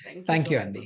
Thank you thank so you much. అండి.